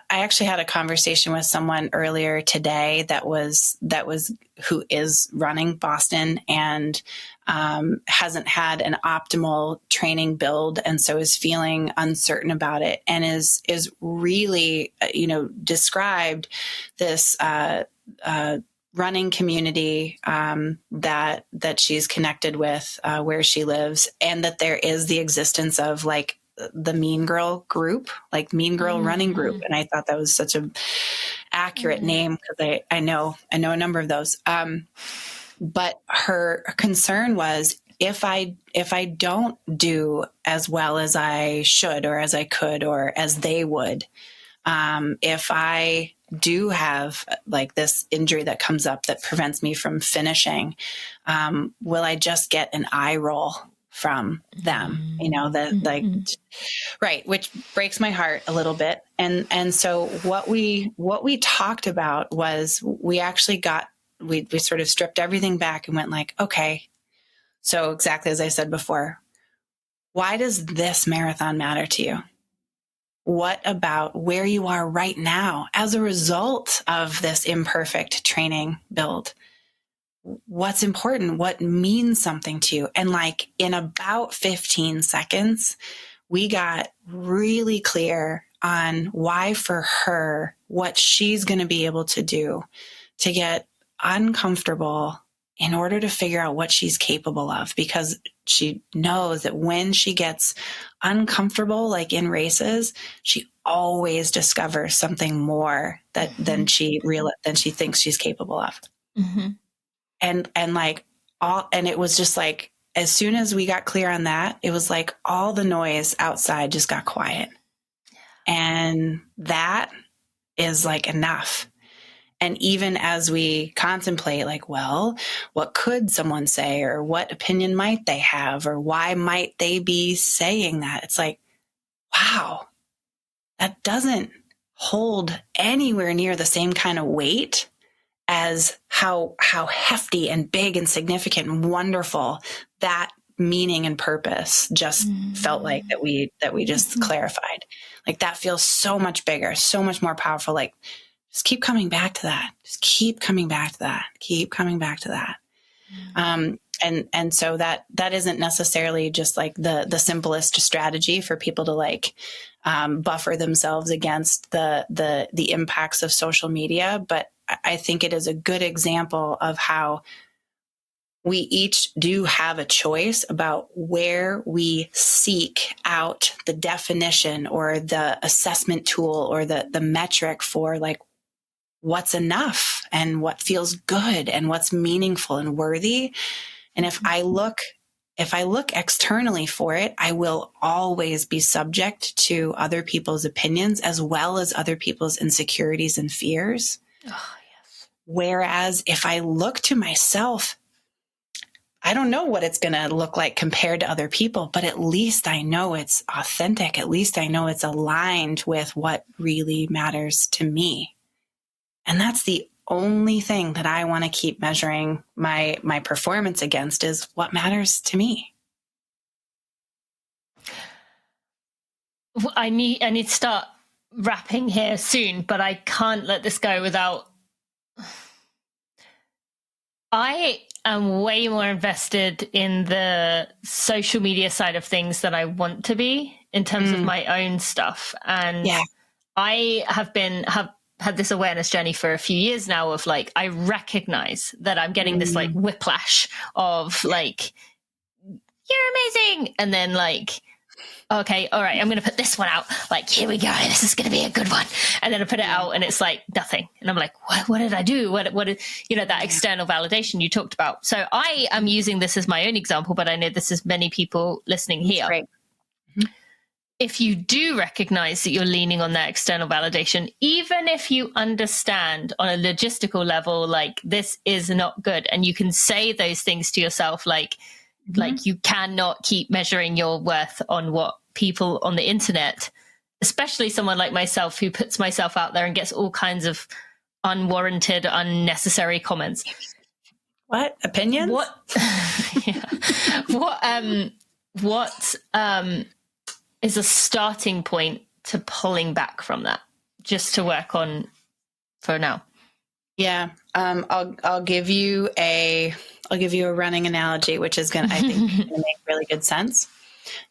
I actually had a conversation with someone earlier today that was who is running Boston and hasn't had an optimal training build, and so is feeling uncertain about it, and is really described this running community that she's connected with where she lives, and that there is the existence of like the Mean Girl group, like Mean Girl running group. And I thought that was such a accurate name, because I know a number of those. But her concern was, if I don't do as well as I should, or as I could, or as they would, if I do have like this injury that comes up that prevents me from finishing, will I just get an eye roll from them, right. Which breaks my heart a little bit. And so what we talked about was we sort of stripped everything back and went like, okay, so exactly as I said before, why does this marathon matter to you? What about where you are right now as a result of this imperfect training build? What's important? What means something to you? And like in about 15 seconds, we got really clear on why for her, what she's going to be able to do to get uncomfortable in order to figure out what she's capable of, because she knows that when she gets uncomfortable, like in races, she always discovers something more than she thinks she's capable of. And it was just like, as soon as we got clear on that, it was like all the noise outside just got quiet. And that is like enough. And even as we contemplate, like, well, what could someone say, or what opinion might they have, or why might they be saying that? It's like, wow, that doesn't hold anywhere near the same kind of weight as how hefty and big and significant and wonderful that meaning and purpose just felt like that we just clarified. Like that feels so much bigger, so much more powerful. Like, just keep coming back to that. Just keep coming back to that. Keep coming back to that. And so that isn't necessarily just like the simplest strategy for people to like buffer themselves against the impacts of social media, but I think it is a good example of how we each do have a choice about where we seek out the definition or the assessment tool or the metric for like what's enough and what feels good and what's meaningful and worthy. And if I look externally for it, I will always be subject to other people's opinions as well as other people's insecurities and fears. Oh, yes. Whereas if I look to myself, I don't know what it's going to look like compared to other people, but at least I know it's authentic. At least I know it's aligned with what really matters to me. And that's the only thing that I want to keep measuring my performance against is what matters to me. I need to start wrapping here soon, but I can't let this go without. I am way more invested in the social media side of things than I want to be in terms of my own stuff. And I have had this awareness journey for a few years now of like, I recognize that I'm getting this like whiplash of like, you're amazing. And then like, okay, all right, I'm going to put this one out. Like, here we go. This is going to be a good one. And then I put it out and it's like nothing. And I'm like, what did I do? What did, that external validation you talked about. So I am using this as my own example, but I know this is many people listening here. Right. If you do recognize that you're leaning on that external validation, even if you understand on a logistical level, like this is not good. And you can say those things to yourself, like you cannot keep measuring your worth on what people on the internet, especially someone like myself who puts myself out there and gets all kinds of unwarranted, unnecessary comments. What opinions? What is a starting point to pulling back from that, just to work on for now? Yeah. I'll give you a running analogy, which is I think gonna make really good sense.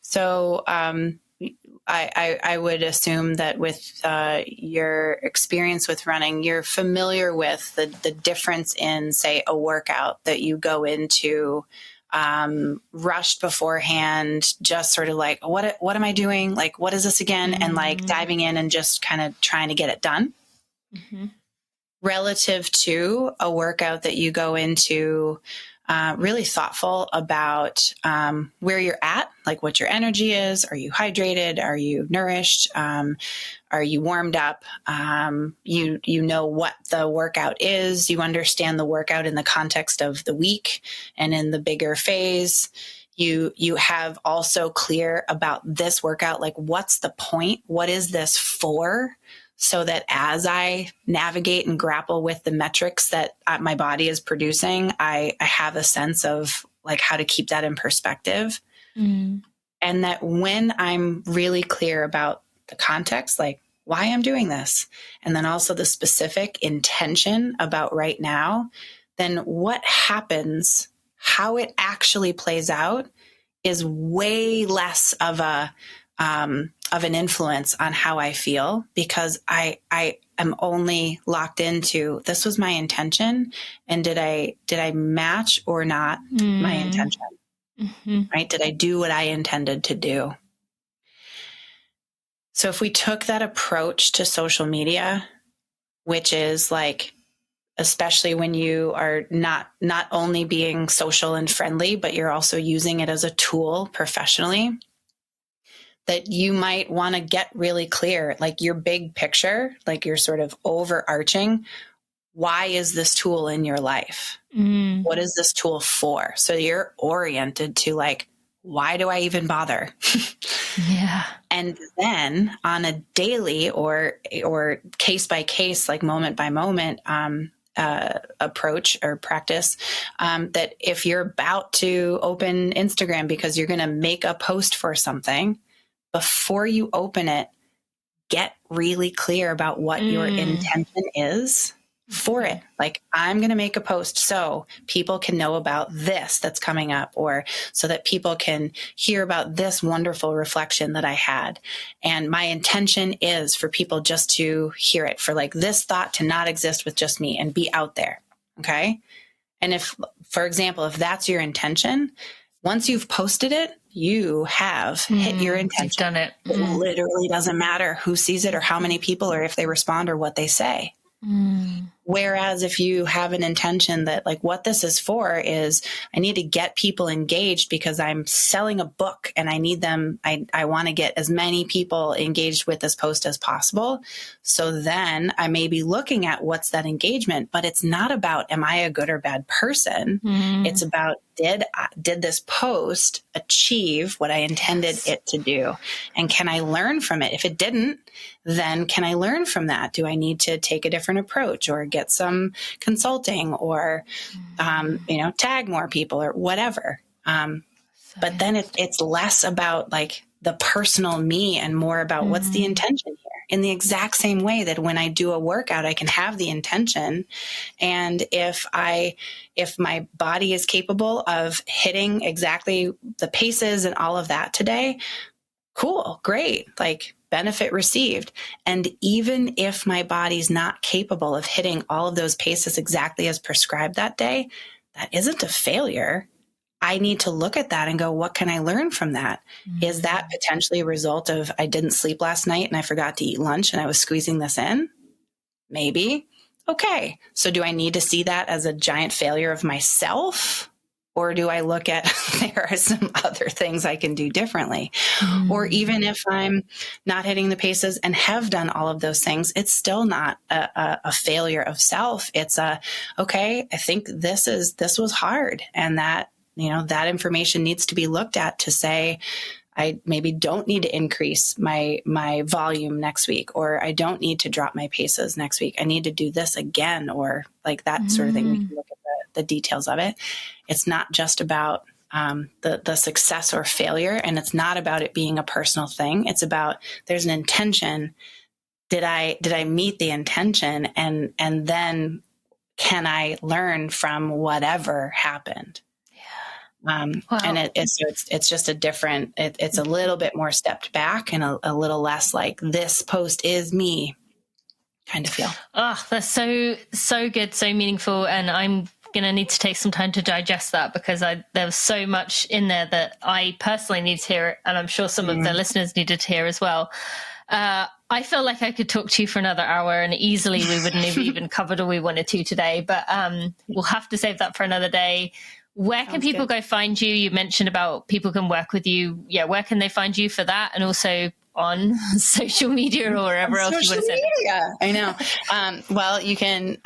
So, I would assume that with your experience with running, you're familiar with the difference in, say, a workout that you go into rushed beforehand, just sort of like, what am I doing? Like, what is this again? And like diving in and just kind of trying to get it done. Relative to a workout that you go into really thoughtful about where you're at, like what your energy is. Are you hydrated? Are you nourished? Are you warmed up? You know what the workout is. You understand the workout in the context of the week and in the bigger phase. You have also clear about this workout, like what's the point? What is this for? So that as I navigate and grapple with the metrics that my body is producing, I have a sense of like how to keep that in perspective. And that when I'm really clear about the context, like why I'm doing this, and then also the specific intention about right now, then what happens, how it actually plays out is way less of an influence on how I feel, because I am only locked into this was my intention, and did I match or not my intention? Right? Did I do what I intended to do? So if we took that approach to social media, which is like, especially when you are not only being social and friendly, but you're also using it as a tool professionally, that you might want to get really clear, like your big picture, like your sort of overarching, why is this tool in your life? What is this tool for? So you're oriented to like, why do I even bother? Yeah. And then on a daily or case by case, like moment by moment, approach or practice, that if you're about to open Instagram because you're going to make a post for something, before you open it, get really clear about what your intention is for it. Like, I'm going to make a post so people can know about this that's coming up, or so that people can hear about this wonderful reflection that I had. And my intention is for people just to hear it, for like this thought to not exist with just me and be out there. Okay. And if, for example, if that's your intention, once you've posted it, you have hit your intention. You've done it. It literally doesn't matter who sees it or how many people or if they respond or what they say. Whereas if you have an intention that like what this is for is I need to get people engaged because I'm selling a book and I need them. I want to get as many people engaged with this post as possible. So then I may be looking at what's that engagement, but it's not about, am I a good or bad person? It's about, did this post achieve what I intended it to do? And can I learn from it? If it didn't, then can I learn from that? Do I need to take a different approach or get some consulting or, tag more people or whatever? But then it's less about like the personal me and more about what's the intention here. In the exact same way that when I do a workout, I can have the intention. And if my body is capable of hitting exactly the paces and all of that today, cool, great, like benefit received. And even if my body's not capable of hitting all of those paces exactly as prescribed that day, that isn't a failure. I need to look at that and go, what can I learn from that? Is that potentially a result of I didn't sleep last night and I forgot to eat lunch and I was squeezing this in? Maybe. Okay. So do I need to see that as a giant failure of myself? Or do I look at there are some other things I can do differently? Or even if I'm not hitting the paces and have done all of those things, it's still not a failure of self. It's okay, I think this was hard. And that, that information needs to be looked at to say, I maybe don't need to increase my volume next week, or I don't need to drop my paces next week. I need to do this again, or like that sort of thing. We can look at the details of it. It's not just about the success or failure, and it's not about it being a personal thing. It's about there's an intention. Did I meet the intention, and then can I learn from whatever happened? Wow. And it's just a different, it's a little bit more stepped back and a little less like this post is me kind of feel. Oh, that's so good, so meaningful. And I'm going to need to take some time to digest that because there was so much in there that I personally need to hear, and I'm sure some of the listeners needed to hear as well. I feel like I could talk to you for another hour and easily we wouldn't have even covered all we wanted to today, but we'll have to save that for another day. Where can people go find you? You mentioned about people can work with you. Yeah, where can they find you for that? And also on social media or wherever else you want to send it. I know. Well, you can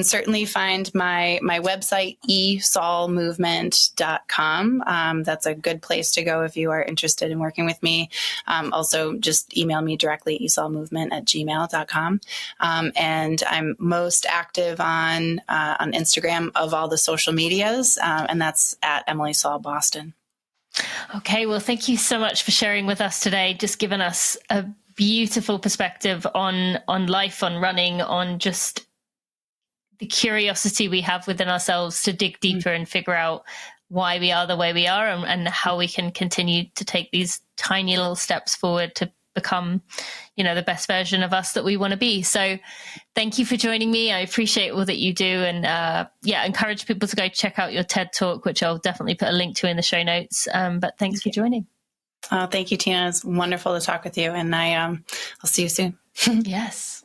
certainly find my website, saulmovement.com. That's a good place to go if you are interested in working with me. Also just email me directly, saulmovement@gmail.com. And I'm most active on Instagram of all the social medias. And that's at Emily Saul Boston. Okay, well, thank you so much for sharing with us today, just giving us a beautiful perspective on life, on running, on just the curiosity we have within ourselves to dig deeper and figure out why we are the way we are and how we can continue to take these tiny little steps forward to become, the best version of us that we want to be. So thank you for joining me. I appreciate all that you do. And encourage people to go check out your TED Talk, which I'll definitely put a link to in the show notes. But thanks for joining. Oh, thank you, Tina. It's wonderful to talk with you. And I'll see you soon. Yes.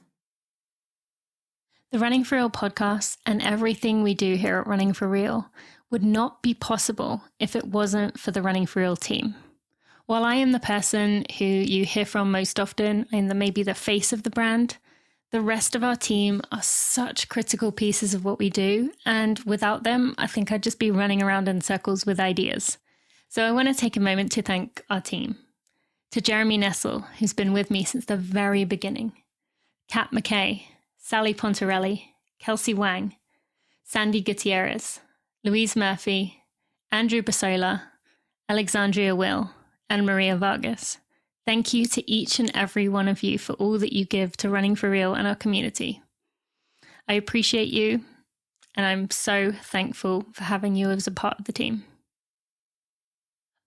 The Running for Real podcast and everything we do here at Running for Real would not be possible if it wasn't for the Running for Real team. While I am the person who you hear from most often and maybe the face of the brand, the rest of our team are such critical pieces of what we do. And without them, I think I'd just be running around in circles with ideas. So I want to take a moment to thank our team. To Jeremy Nessel, who's been with me since the very beginning. Kat McKay, Sally Pontarelli, Kelsey Wang, Sandy Gutierrez, Louise Murphy, Andrew Basola, Alexandria Will, and Maria Vargas. Thank you to each and every one of you for all that you give to Running for Real and our community. I appreciate you, and I'm so thankful for having you as a part of the team.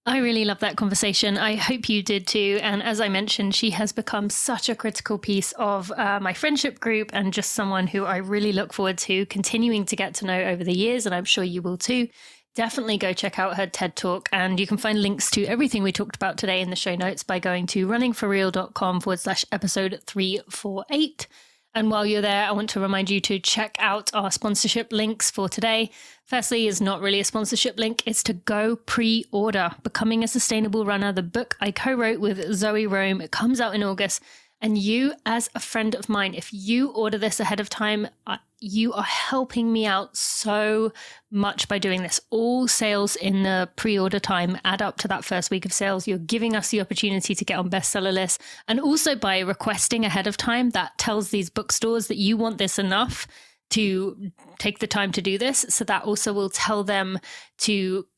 I really love that conversation. I hope you did too. And as I mentioned, she has become such a critical piece of my friendship group and just someone who I really look forward to continuing to get to know over the years. And I'm sure you will too. Definitely go check out her TED Talk. And you can find links to everything we talked about today in the show notes by going to runningforreal.com/episode 348. And while you're there, I want to remind you to check out our sponsorship links for today. Firstly, is not really a sponsorship link. It's to go pre-order Becoming a Sustainable Runner, the book I co-wrote with Zoe Rome. It comes out in August. And you, as a friend of mine, if you order this ahead of time, you are helping me out so much by doing this. All sales in the pre-order time add up to that first week of sales. You're giving us the opportunity to get on bestseller lists. And also by requesting ahead of time, that tells these bookstores that you want this enough to take the time to do this. So that also will tell them to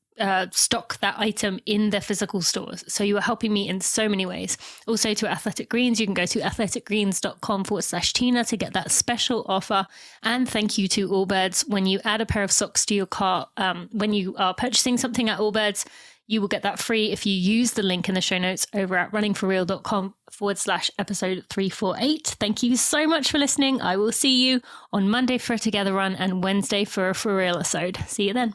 stock that item in their physical stores. So you are helping me in so many ways. Also to Athletic Greens, you can go to athleticgreens.com/Tina to get that special offer. And thank you to Allbirds. When you add a pair of socks to your cart, when you are purchasing something at Allbirds, you will get that free if you use the link in the show notes over at runningforreal.com/episode 348. Thank you so much for listening. I will see you on Monday for a Together Run and Wednesday for a For Real episode. See you then.